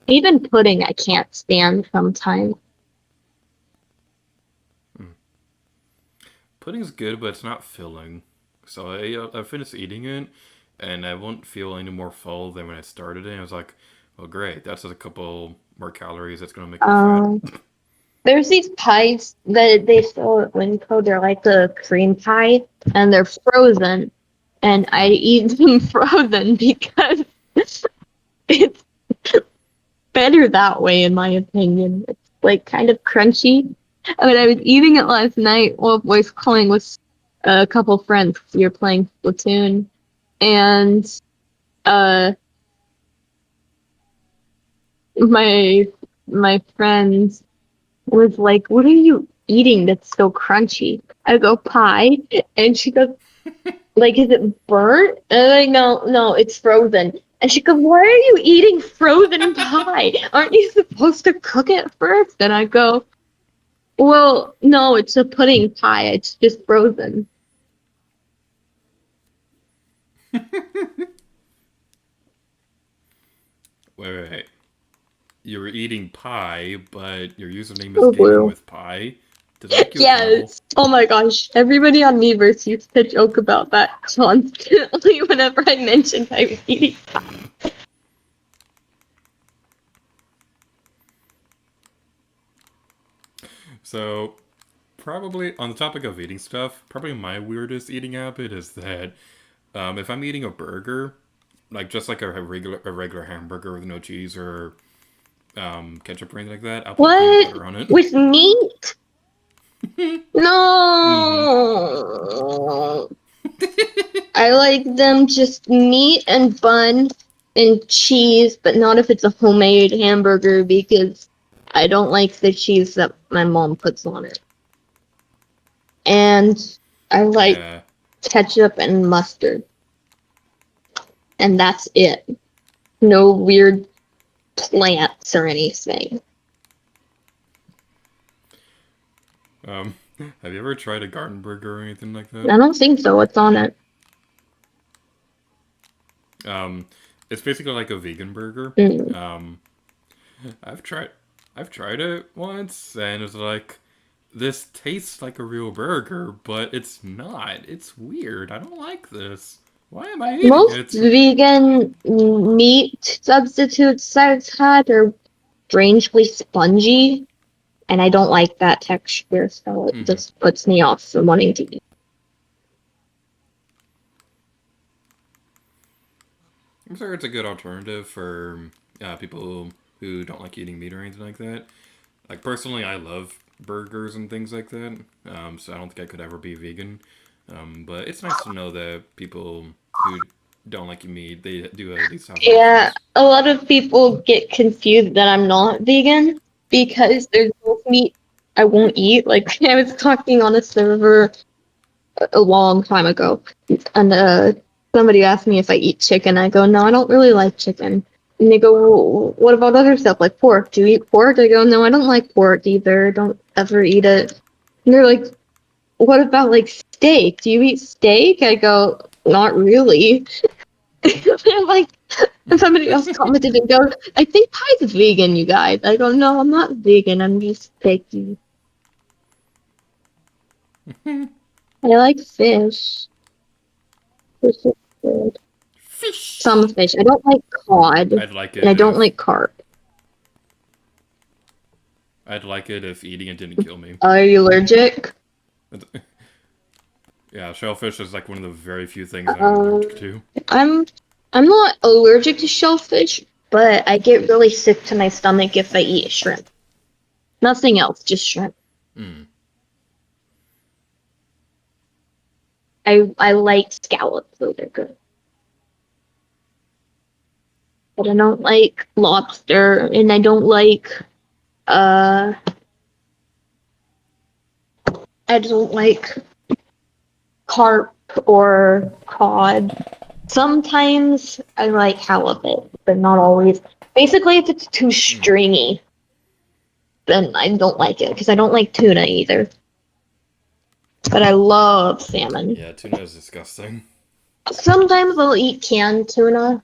Even pudding I can't stand sometimes. Pudding's good, but it's not filling. So I finished eating it, and I won't feel any more full than when I started it. I was like, well, great. That's just a couple more calories. That's going to make me fat. There's these pies that they sell at Winco. They're like a cream pie, and they're frozen. And I eat them frozen because it's better that way, in my opinion. It's like kind of crunchy. I mean, I was eating it last night while voice calling with a couple friends. We were playing Splatoon, and my friends was like, "What are you eating that's so crunchy?" I go, "Pie," and she goes, "Like, is it burnt?" And I'm like, "No, it's frozen." And she goes, "Why are you eating frozen pie? Aren't you supposed to cook it first?" And I go, "Well, no, it's a pudding pie. It's just frozen." Wait. You were eating pie, but your username is GamingWithPie. Did I make you yes. Oh my gosh. Everybody on Miiverse used to joke about that constantly whenever I mentioned I was eating pie. So, probably on the topic of eating stuff, probably my weirdest eating habit is that if I'm eating a burger, like just like a regular hamburger with no cheese or ketchup or anything like that, I'll put peanut butter on it. With meat? No. I like them just meat and bun and cheese, but not if it's a homemade hamburger because I don't like the cheese that my mom puts on it. And I like ketchup and mustard. And that's it. No weird plants or anything. Have you ever tried a garden burger or anything like that? I don't think so. What's on it? It's basically like a vegan burger. I've tried it once, and it's like, this tastes like a real burger, but it's not. It's weird. I don't like this. Why am I eating it? Most vegan meat substitutes I've had are strangely spongy, and I don't like that texture, so it just puts me off from wanting to eat. I'm sure it's a good alternative for people who don't like eating meat or anything like that. Like personally, I love burgers and things like that, so I don't think I could ever be vegan. But it's nice to know that people who don't like meat, they do at least have Yeah, options. a lot of people get confused that I'm not vegan because there's no meat I won't eat. Like I was talking on a server a long time ago, and somebody asked me if I eat chicken. I go, no, I don't really like chicken. And they go, well, what about other stuff like pork? Do you eat pork? I go, no, I don't like pork either. Don't ever eat it. And they're like, what about like steak? Do you eat steak? I go, not really. They're like, and somebody else commented and goes, I think pie's vegan, you guys. I go, no, I'm not vegan. I'm just picky. I like fish. Fish is good. Some Fish. fish. I don't like cod, I'd like and I it don't if like carp. I'd like it if eating it didn't kill me. Are you allergic? Yeah, shellfish is like one of the very few things I'm Uh, allergic to. I'm I'm not allergic to shellfish, but I get really sick to my stomach if I eat shrimp. Nothing else, just shrimp. Mm. I like scallops, so they're good. But I don't like lobster, and I don't like uh I don't like carp or cod. Sometimes I like halibut, but not always. Basically, if it's too Mm. stringy, then I don't like it because I don't like tuna either. But I love salmon. Yeah, tuna is disgusting. Sometimes I'll eat canned tuna,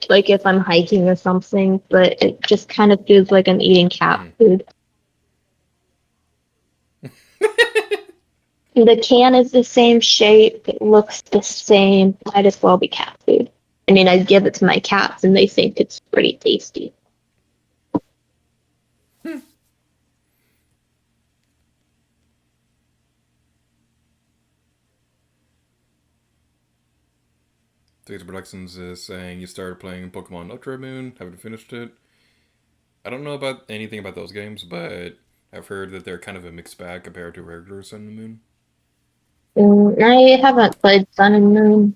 like if I'm hiking or something, but it just kind of feels like I'm eating cat Mm. food. The can is the same shape, it looks the same, might as well be cat food. I mean, I give it to my cats and they think it's pretty tasty. Taser Productions is saying you started playing Pokemon Ultra Moon, haven't finished it. I don't know about anything about those games, but I've heard that they're kind of a mixed bag compared to regular Sun and Moon. I haven't played Sun and Moon.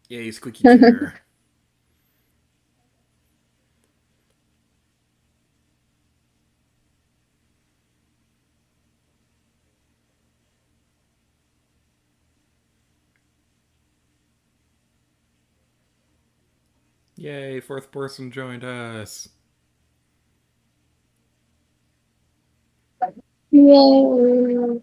Yay, squeaky chair. Yay, fourth person joined us. Yay.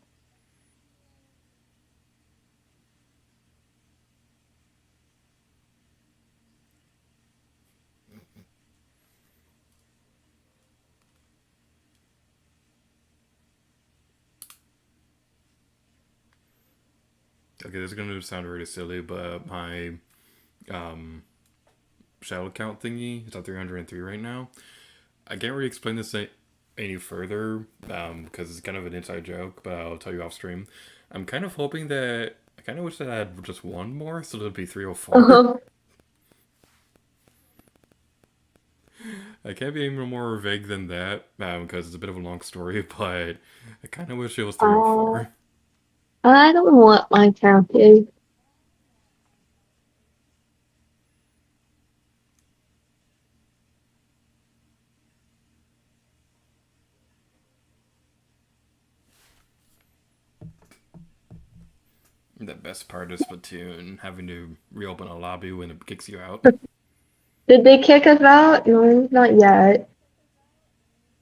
Okay, this is gonna sound really silly, but my um, shadow count thingy is at 303 right now. I can't really explain this any further because it's kind of an inside joke, but I'll tell you off stream. I'm kind of hoping that I kind of wish that I had just one more, so it'd be 304. Uh-huh. I can't be any more vague than that because it's a bit of a long story, but I kind of wish it was Uh, 304. I don't know what my count is. The best part is Splatoon, having to reopen a lobby when it kicks you out. Did they kick us out? No, not yet.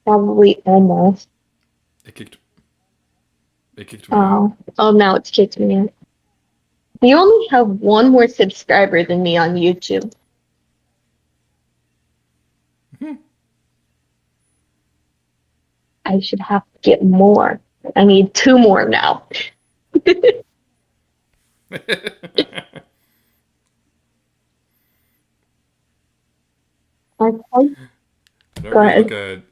Probably almost. It kicked. It kicked me out. Oh, now it's kicked me out. You only have one more subscriber than me on YouTube. I should have to get more. I need two more now. I I don't go really look ahead. at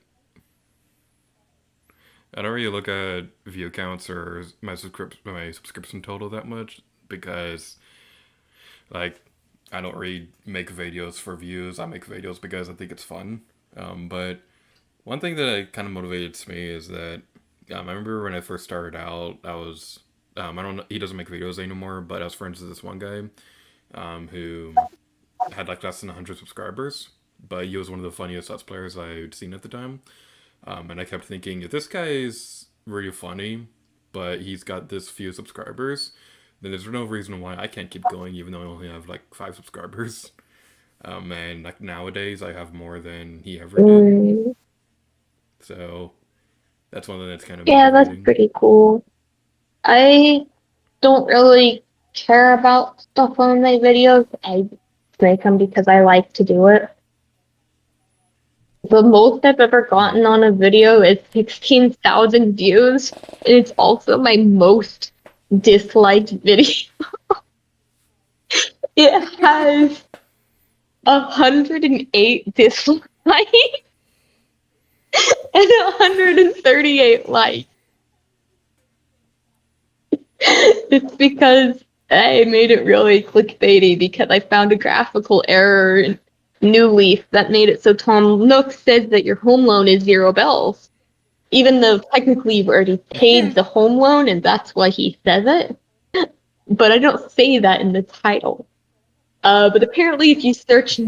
I don't really look at view counts or my subscription total that much because like I don't really make videos for views. I make videos because I think it's fun. But one thing that kind of motivates me is that I remember when I first started out, I was I don't know, he doesn't make videos anymore, but I was friends with this one guy who had like less than 100 subscribers, but he was one of the funniest Let's players I'd seen at the time. And I kept thinking, if this guy is really funny, but he's got this few subscribers, then there's no reason why I can't keep going, even though I only have like 5 subscribers. And like nowadays, I have more than he ever did. Mm, So that's one thing that's kind of yeah, that's motivating. pretty cool. I don't really care about stuff on my videos. I make them because I like to do it. The most I've ever Hmm. gotten on a video is 16,000 views, and it's also my most disliked video. It has 108 dislikes and 138 likes. It's because I made it really clickbaity because I found a graphical error in New Leaf that made it so Tom Nook says that your home loan is $0, even though technically you've already paid the home loan and that's why he says it. But I don't say that in the title. But apparently, if you search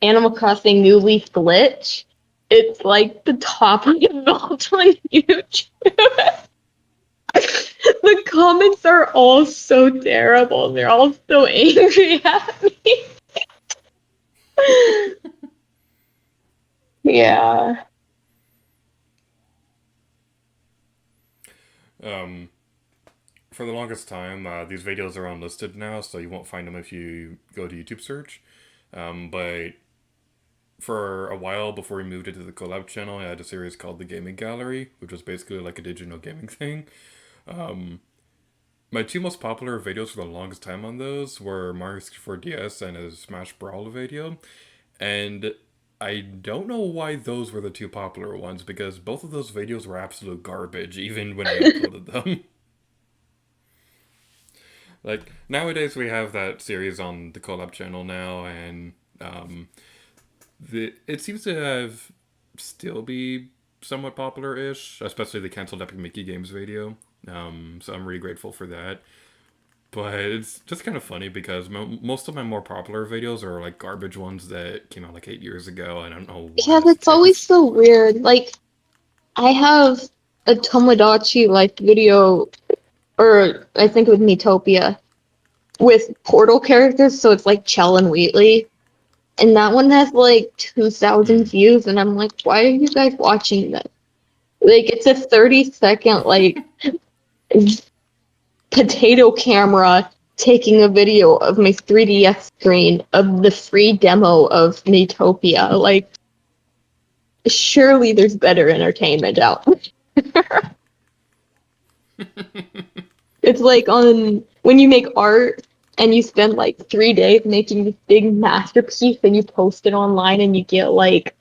Animal Crossing New Leaf glitch, it's like the top result on YouTube. The comments are all so terrible. They're all so angry at me. Yeah. um, for the longest time, these videos are unlisted now, so you won't find them if you go to YouTube search. But for a while before we moved into the collab channel, I had a series called the Gaming Gallery, which was basically like a digital gaming thing. Um, my two most popular videos for the longest time on those were Mario 64 DS and a Smash Brawl video. And I don't know why those were the two popular ones because both of those videos were absolute garbage, even when I uploaded them. Like, nowadays we have that series on the collab channel now, and it seems to have still be somewhat popular-ish, especially the canceled Epic Mickey Games video. So I'm really grateful for that. But it's just kind of funny because most of my more popular videos are like garbage ones that came out like 8 years ago. I don't know why Yeah, that's the that's always case. so weird. Like, I have a Tomodachi like video, or I think it was Metopia, with Portal characters, so it's like Chell and Wheatley. And that one has like 2,000 Hmm. views, and I'm like, why are you guys watching this? Like, it's a 30-second, like, potato camera taking a video of my 3DS screen of the free demo of Metopia. Like, surely there's better entertainment out there. It's like on when you make art and you spend like 3 days making this big masterpiece and you post it online and you get like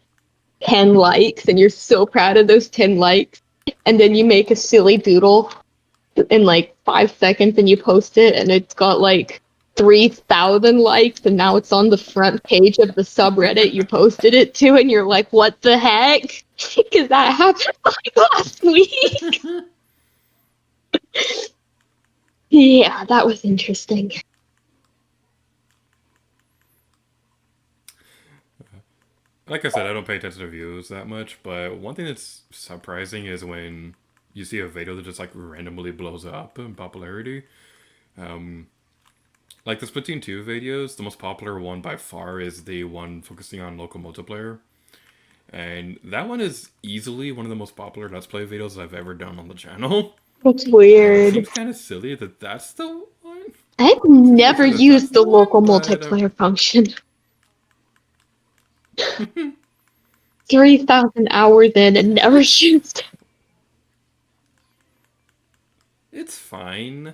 10 likes and you're so proud of those 10 likes. And then you make a silly doodle in like 5 seconds and you post it and it's got like 3,000 likes and now it's on the front page of the subreddit you posted it to and you're like, what the heck? Because that happened like last week. Yeah, that was interesting. Like I said, I don't pay attention to views that much, but one thing that's surprising is when you see a video that just like randomly blows up in popularity. Um, like the Splatoon 2 videos, the most popular one by far is the one focusing on local multiplayer. And that one is easily one of the most popular Let's Play videos I've ever done on the channel. It's And it weird. seems kind of silly that that's the one. I've Seems really never silly that that's used the the local one, but multiplayer function. 3,000 hours in and never it's used it. it's fine.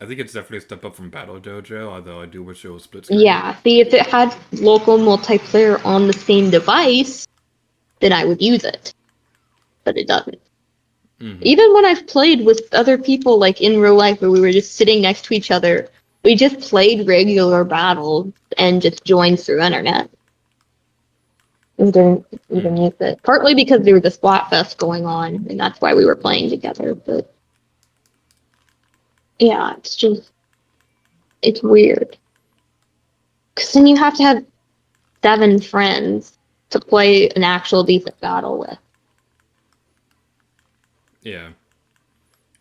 I think it's definitely a step up from Battle Dojo, although I do wish it was split screen. Yeah, see, if it had local multiplayer on the same device, then I would use it. but it doesn't. Mm-hmm. Even when I've played with other people, like in real life, where we were just sitting next to each other, we just played regular battles and just joined through internet. We didn't even Mm-hmm. use it. Partly because there was a Splatfest going on, and that's why we were playing together. But yeah, it's weird. Because then you have to have 7 friends to play an actual decent battle with. Yeah.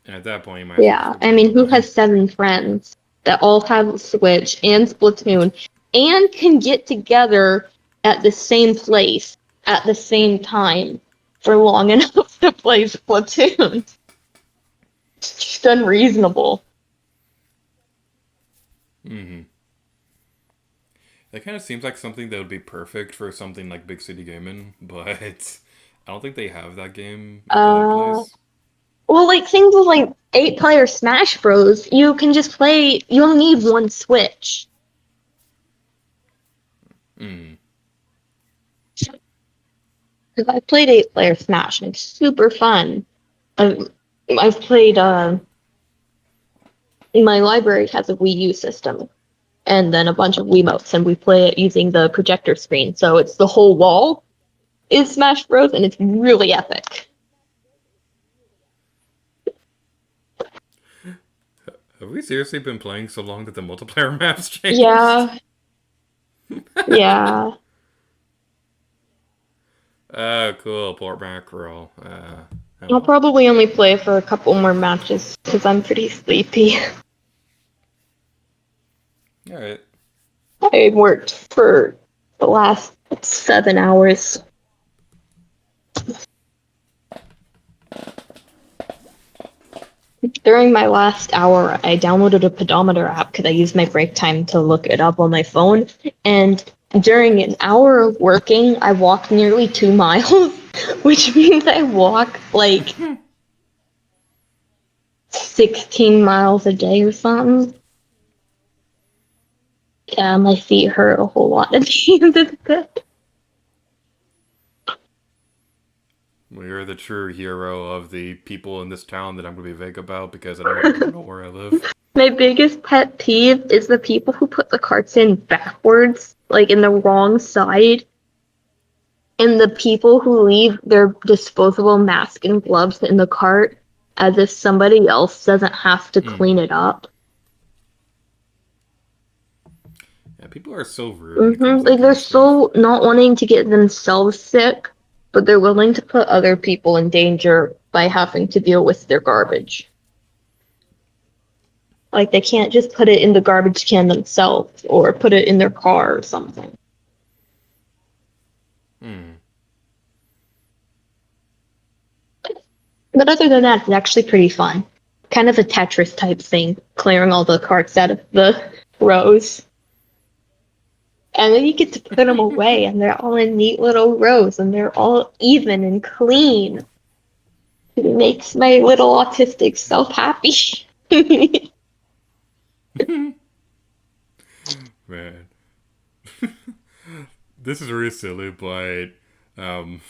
And at that point, you might as well just Yeah, go I play mean, who online. has 7 friends that all have Switch and Splatoon and can get together at the same place at the same time for long enough to play Splatoon? It's just unreasonable. Mm-hmm. It kind of seems like something that would be perfect for something like Big City Gaming, but I don't think they have that game at that Uh, place. well, like things with like 8-player Smash Bros, you can just play. You only need one Switch. Mm. Because I played 8-player Smash and it's super fun. I've, I've played. My library has a Wii U system, and then a bunch of Wiimotes, and we play it using the projector screen. So it's the whole wall is Smash Bros, and it's really epic. Have we seriously been playing so long that the multiplayer maps changed? Yeah, yeah. Oh, cool. Port mackerel. Oh I'll well. probably only play for a couple more matches because I'm pretty sleepy. Alright. I worked for the last 7 hours. During my last hour, I downloaded a pedometer app because I used my break time to look it up on my phone. And during an hour of working, I walked nearly 2 miles, which means I walk like 16 miles a day or something. Yeah, my feet hurt a whole lot at the end of the day. We are the true hero of the people in this town that I'm going to be vague about because I don't want people to know where I live. My biggest pet peeve is the people who put the carts in backwards, like in the wrong side, and the people who leave their disposable mask and gloves in the cart as if somebody else doesn't have to clean Mm. it up. Yeah, people are so rude when it comes to that Like kind they're of stuff. so not wanting to get themselves sick, but they're willing to put other people in danger by having to deal with their garbage. Like they can't just put it in the garbage can themselves or put it in their car or something. Mm. But other than that, it's actually pretty fun. Kind of a Tetris type thing, clearing all the carts out of the rows. And then you get to put them away, and they're all in neat little rows, and they're all even and clean. It makes my little autistic self happy. Man. This is really silly, but um,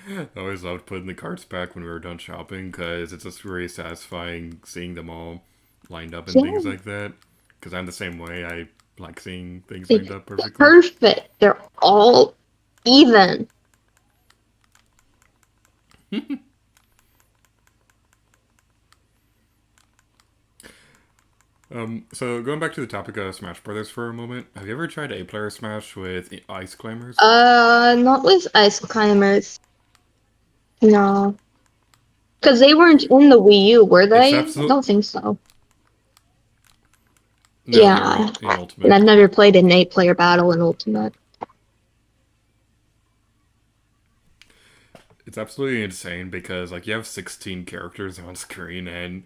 I always loved putting the carts back when we were done shopping because it's just really satisfying seeing them all lined up and things Yeah, like that. Because I'm the same way. I like seeing things lined it's up perfectly. perfect. They're all even. So going back to the topic of Smash Brothers for a moment, have you ever tried a player Smash with ice climbers? Not with ice climbers. No. Because they weren't in the Wii U, were It's they? I absolute. don't think so. No, they were Yeah. in And I've Ultimate. never played an 8-player battle in Ultimate. It's absolutely insane because like you have 16 characters on screen, and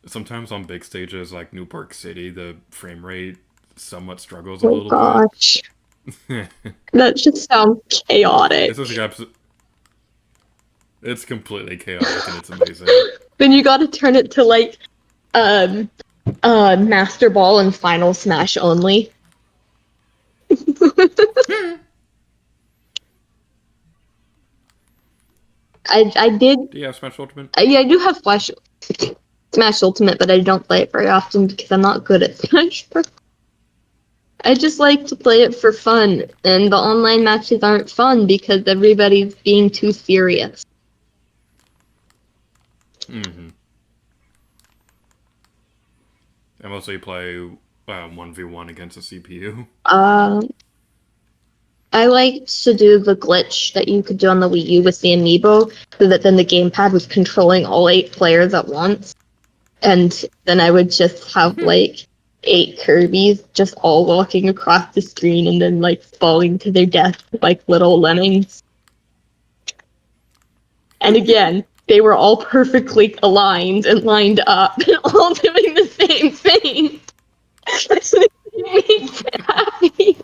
sometimes on big stages like New Park City, the frame rate somewhat struggles a Oh little bit. gosh. That just sounds This chaotic. is like it's completely chaotic and it's amazing. Then you gotta turn it to like um Master Ball and Final Smash only. I did. Do you have Smash Ultimate? Yeah, I do have Smash Ultimate, but I don't play it very often because I'm not good at Smash. I just like to play it for fun, and the online matches aren't fun because everybody's being too serious. Mm-hmm. I mostly play 1v1 against a CPU. I like to do the glitch that you could do on the Wii U with the amiibo, so that then the gamepad was controlling all 8 players at once. And then I would just have like 8 Kirby's just all walking across the screen and then like falling to their death like little lemmings. And again, they were all perfectly aligned and lined up, all doing the same thing. It makes me happy.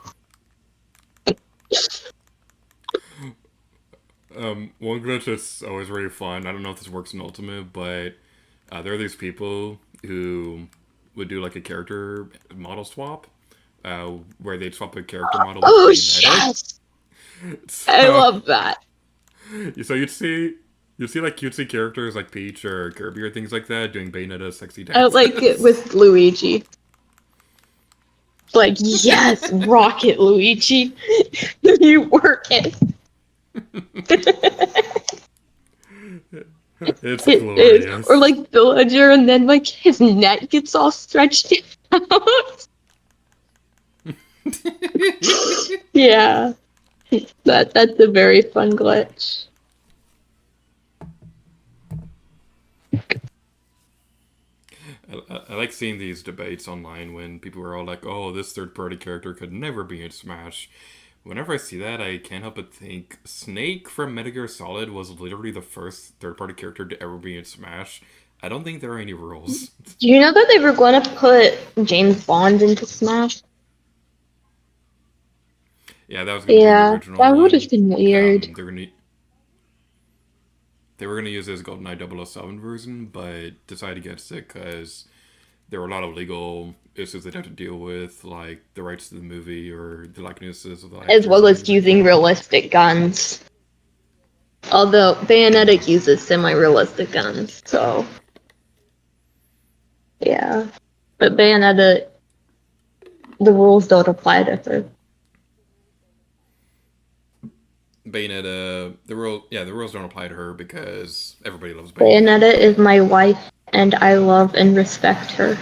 One glitch that's always really fun. I don't know if this works in Ultimate, but there are these people who would do like a character model swap, where they'd swap a character model with Oh Bayonetta. yes, I So, love that. so you'd see like cutesy characters like Peach or Kirby or things like that doing Bayonetta sexy I like it dances. with Luigi. Like yes, rocket Luigi, you work it. It's It is. Or glorious. like Villager and then like his neck gets all stretched out. Yeah. That's a very fun glitch. I like seeing these debates online when people are all like, "Oh, this third-party character could never be in Smash." Whenever I see that, I can't help but think Snake from Metal Gear Solid was literally the first third-party character to ever be in Smash. I don't think there are any rules. Do you know that they were going to put James Bond into Smash? Yeah, that was going to be in the Yeah, original that would have one. been weird. They're gonna they were gonna use this GoldenEye 007 version, but decided against it because there were a lot of legal issues they'd have to deal with, like the rights to the movie or the likenesses of the As actors well and as things like using that. realistic guns. Although Bayonetta uses semi-realistic guns, so yeah. But Bayonetta, the rules don't apply to her. Bayonetta, the rules don't apply to her because everybody loves Bayonetta. Bayonetta is my wife, and I love and respect her.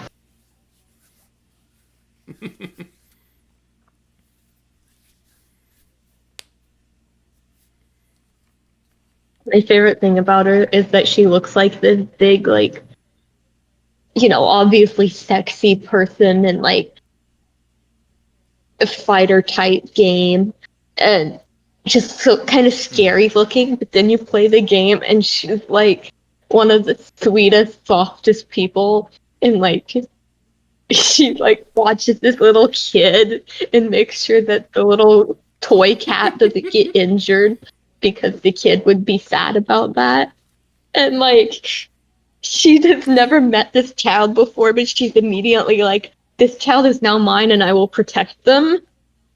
My favorite thing about her is that she looks like this big, like, obviously sexy person in like a fighter type game, and just so kind of Mm-hmm. scary looking. But then you play the game, and she's like one of the sweetest, softest people, and like she like watches this little kid and makes sure that the little toy cat doesn't get injured because the kid would be sad about that. And like she has never met this child before, but she's immediately like, this child is now mine and I will protect them.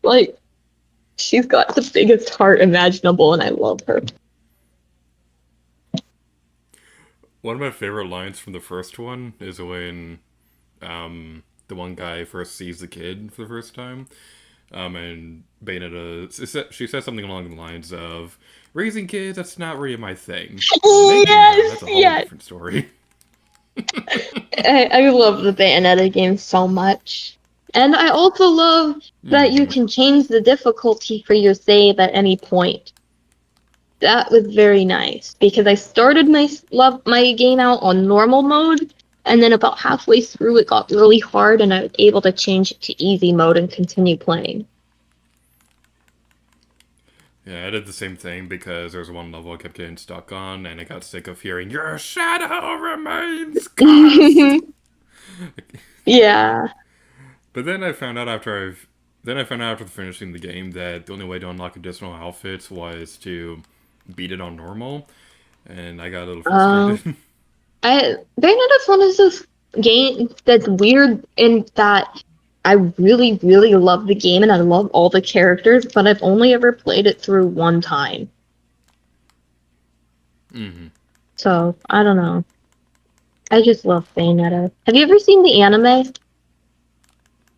Like she's got the biggest heart imaginable and I love her. One of my favorite lines from the first one is when the one guy first sees the kid for the first time. And Bayonetta, she says something along the lines of, "Raising kids, that's not really my thing. Making them, Yes, that's a whole yes. different story." I love the Bayonetta game so much. And I also love that you Mm-hmm. can change the difficulty for your save at any point. That was very nice because I started my game out on normal mode, and then about halfway through it got really hard, and I was able to change it to easy mode and continue playing. Yeah, I did the same thing because there was one level I kept getting stuck on, and I got sick of hearing "Your shadow remains cast." Yeah. But then I found out after finishing the game that the only way to unlock additional outfits was to beat it on normal, and I got a little Um, frustrated. Bayonetta's one of those games that's weird in that I really, really love the game and I love all the characters, but I've only ever played it through one time. Mm-hmm. So, I don't know. I just love Bayonetta. Have you ever seen the anime?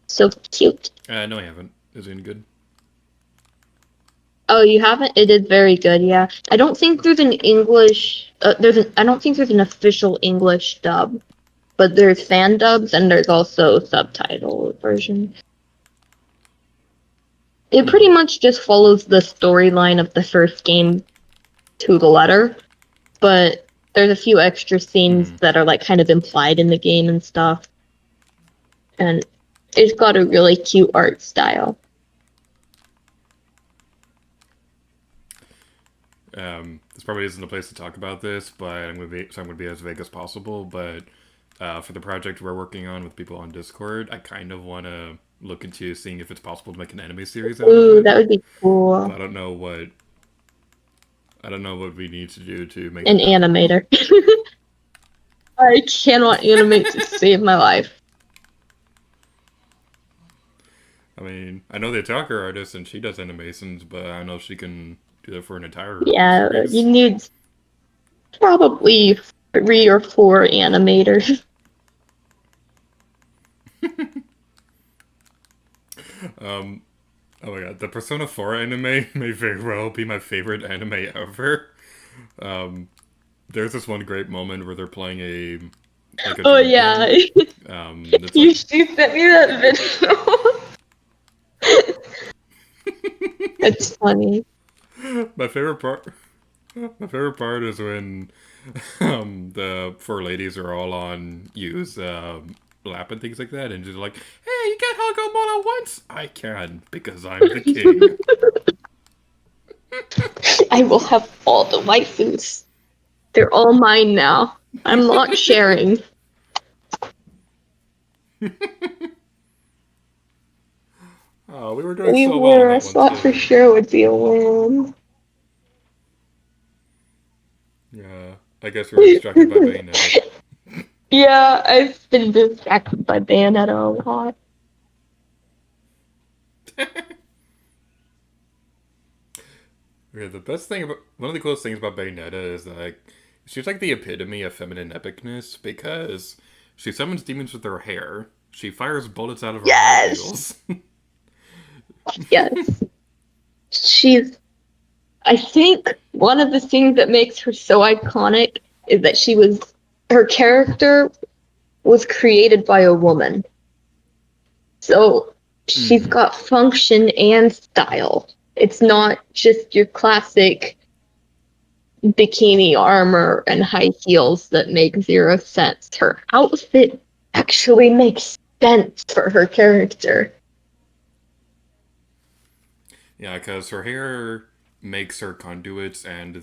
So cute. No, I haven't. Is it any good? Oh, you haven't? It is very good, yeah. I don't think there's an English, I don't think there's an official English dub, but there's fan dubs and there's also subtitle versions. It pretty Mm-hmm. much just follows the storyline of the first game to the letter, but there's a few extra scenes Mm-hmm. that are like kind of implied in the game and stuff, and it's got a really cute art style. This probably isn't a place to talk about this, but I'm gonna be as vague as possible. But for the project we're working on with people on Discord, I kind of want to look into seeing if it's possible to make an anime series out of Ooh, it. that would be But cool. I don't know what we need to do to make An that happen though. animator. I cannot animate to save my life. I mean, I know the attacker artist and she does animations, but I don't know if she can do that for an entire Yeah, you series. need probably 3 or 4 animators. Um, oh my god, the Persona 4 anime may very well be my favorite anime ever. Um, there's this one great moment where they're playing a Oh drunk yeah, game. It's like she sent me that video. It's funny. my favorite part. My favorite part is when the four ladies are all on Yu's lap and things like that, and just like, "Hey, you can't hug them all at once." I can because I'm the king. I will have all the waifus. They're all mine now. I'm not sharing. Oh, we were doing We so well on were. I that one thought for too. sure it would be a win. Yeah, I guess we were distracted by Bayonetta. Yeah, I've been distracted by Bayonetta a lot. Okay, the best thing about one of the coolest things about Bayonetta is that like, she's like the epitome of feminine epicness because she summons demons with her hair. She fires bullets out of her high Yes, heels. yes. She's. I think one of the things that makes her so iconic is that her character was created by a woman. So she's Mm-hmm. got function and style. It's not just your classic bikini armor and high heels that make zero sense. Her outfit actually makes sense for her character. Yeah, because her hair makes her conduits and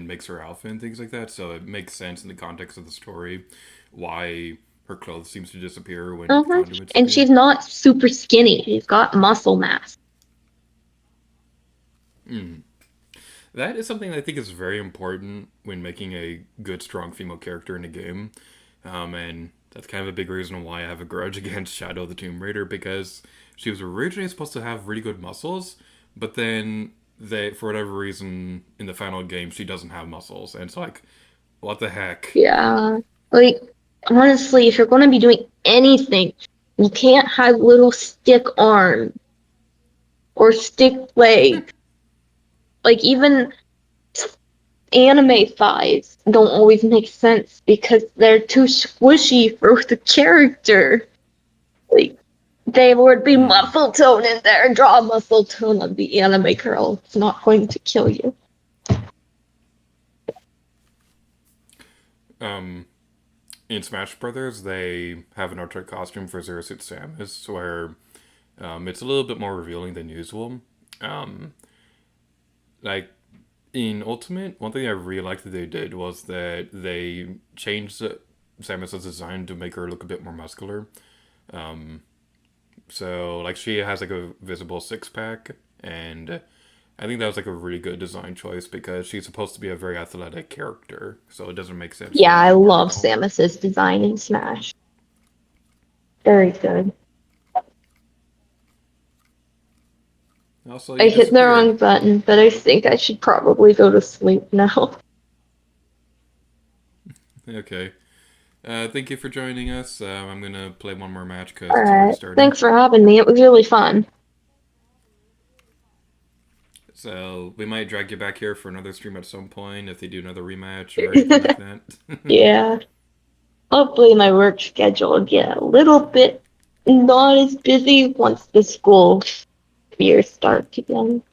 makes her outfit and things like that. So it makes sense in the context of the story why her clothes seems to disappear when Uh-huh. conduits And appear. she's not super skinny. She's got muscle mass. Mm. That is something I think is very important when making a good, strong female character in a game. And that's kind of a big reason why I have a grudge against Shadow of the Tomb Raider because she was originally supposed to have really good muscles, but then for whatever reason, in the final game, she doesn't have muscles. And it's like, what the heck? Yeah. Like, honestly, if you're going to be doing anything, you can't have little stick arms or stick legs. Like, even anime thighs don't always make sense because they're too squishy for the character. Like, they would be Mm-hmm. muscle tone in there. Draw muscle tone on the anime girl. It's not going to kill you. Um, in Smash Brothers, they have an alternate costume for Zero Suit Samus where it's a little bit more revealing than usual. Um, like in Ultimate, one thing I really liked that they did was that they changed Samus's design to make her look a bit more muscular. Um, so like she has like a visible six pack, and I think that was like a really good design choice because she's supposed to be a very athletic character, so it doesn't make sense for her Yeah, to I be love muscle. Samus's design in Smash. Very good. Also, I you hit the disappeared. wrong button, but I think I should probably go to sleep now. Okay. Thank you for joining us. I'm gonna play one more match because it's already Alright. starting. Thanks for having me. It was really fun. So we might drag you back here for another stream at some point if they do another rematch or anything like that. Yeah. Hopefully my work schedule will get a little bit not as busy once the school year starts again.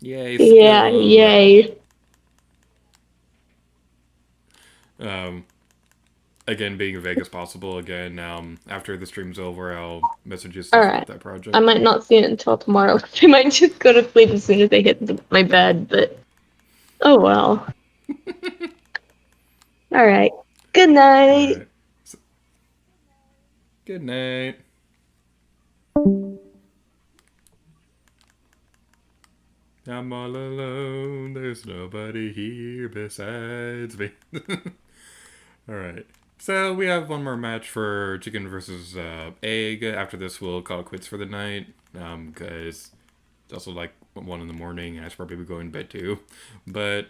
Yay, Yeah, school! yay. Um, again, being as vague as possible. Again, after the stream's over, I'll message you stuff about Alright. that I project. might not see it until tomorrow. I might just go to sleep as soon as I hit my bed, but oh well. Alright. Good night. Alright. So, good night. I'm all alone. There's nobody here besides me. Alright. So we have one more match for chicken versus egg. After this, we'll call it quits for the night. Because it's also like 1 in the morning, and I should probably be going to bed too. But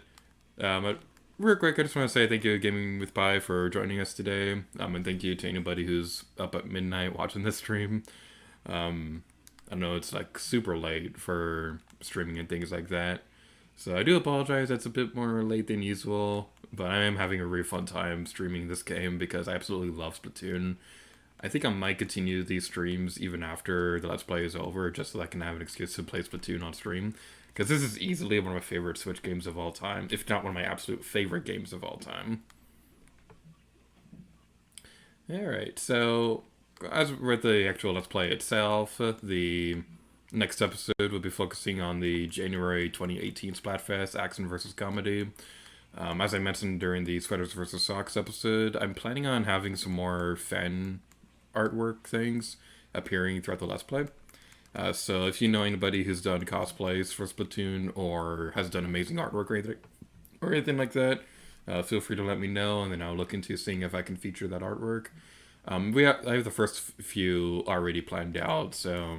real quick, I just want to say thank you, Gaming with Pie, for joining us today. And thank you to anybody who's up at midnight watching this stream. I know it's like super late for streaming and things like that. So I do apologize, that's a bit more late than usual, but I am having a really fun time streaming this game because I absolutely love Splatoon. I think I might continue these streams even after the Let's Play is over, just so I can have an excuse to play Splatoon on stream. Because this is easily one of my favorite Switch games of all time, if not one of my absolute favorite games of all time. Alright, so as with the actual Let's Play itself, the next episode will be focusing on the January 2018 Splatfest Action vs. Comedy. As I mentioned during the Sweaters vs. Socks episode, I'm planning on having some more fan artwork things appearing throughout the Let's Play. So if you know anybody who's done cosplays for Splatoon or has done amazing artwork or anything like that, feel free to let me know, and then I'll look into seeing if I can feature that artwork. I have the first few already planned out, so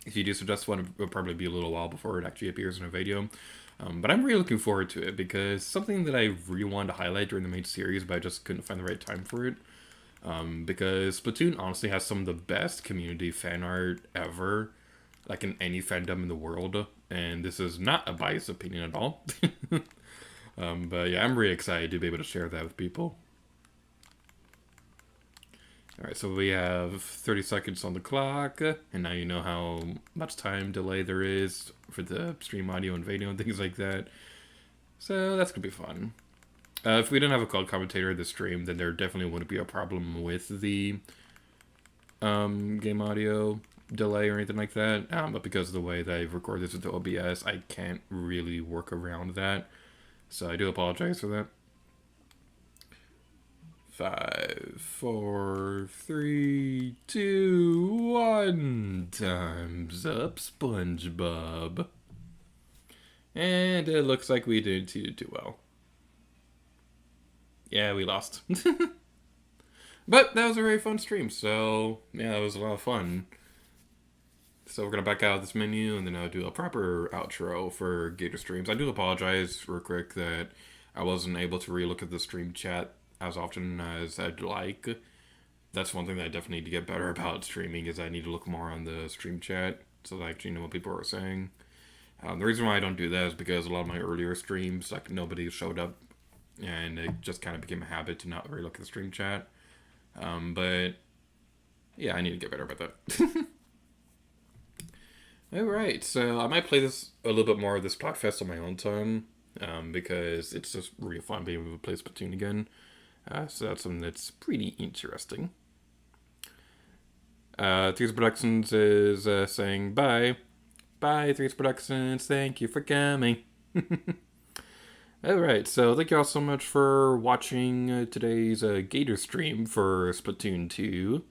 if you do suggest one, it'll probably be a little while before it actually appears in a video. But I'm really looking forward to it because something that I really wanted to highlight during the main series, but I just couldn't find the right time for it. Because Splatoon honestly has some of the best community fan art ever, like in any fandom in the world, and this is not a biased opinion at all. But yeah, I'm really excited to be able to share that with people. Alright, so we have 30 seconds on the clock, and now you know how much time delay there is for the stream audio and video and things like that. So that's gonna be fun. If we didn't have a call commentator in the stream, then there definitely wouldn't be a problem with the game audio delay or anything like that. But because of the way that I record this with the OBS, I can't really work around that. So I do apologize for that. 5, 4, 3, 2, 1. Time's up, SpongeBob. And it looks like we didn't do too well. Yeah, we lost. But that was a very fun stream, so yeah, it was a lot of fun. So we're gonna back out of this menu, and then I'll do a proper outro for GH8RStreams. I do apologize real quick that I wasn't able to relook at the stream chat as often as I'd like. That's one thing that I definitely need to get better about streaming, is I need to look more on the stream chat so that I actually know what people are saying. The reason why I don't do that is because a lot of my earlier streams, like, nobody showed up, and it just kind of became a habit to not really look at the stream chat. But yeah, I need to get better about that. Alright, so I might play this a little bit more of this Splatfest on my own time, because it's just really fun being able to play Splatoon again. So that's something that's pretty interesting. Threes Productions is saying bye. Bye, Threes Productions. Thank you for coming. Alright, so thank you all so much for watching today's Gator stream for Splatoon 2.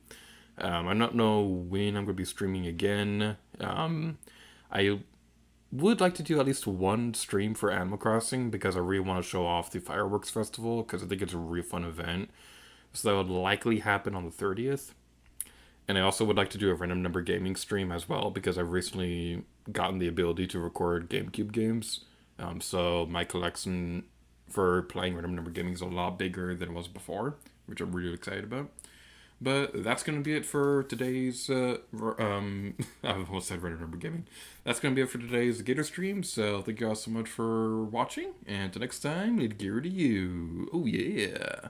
I don't know when I'm going to be streaming again. I would like to do at least one stream for Animal Crossing because I really want to show off the Fireworks Festival because I think it's a really fun event. So that would likely happen on the 30th. And I also would like to do a random number gaming stream as well because I've recently gotten the ability to record GameCube games. So my collection for playing random number gaming is a lot bigger than it was before, which I'm really excited about. But that's going to be it for today's, I almost said random number gaming. That's going to be it for today's Gator stream. So thank you all so much for watching. And until next time, lead gear to you. Oh yeah.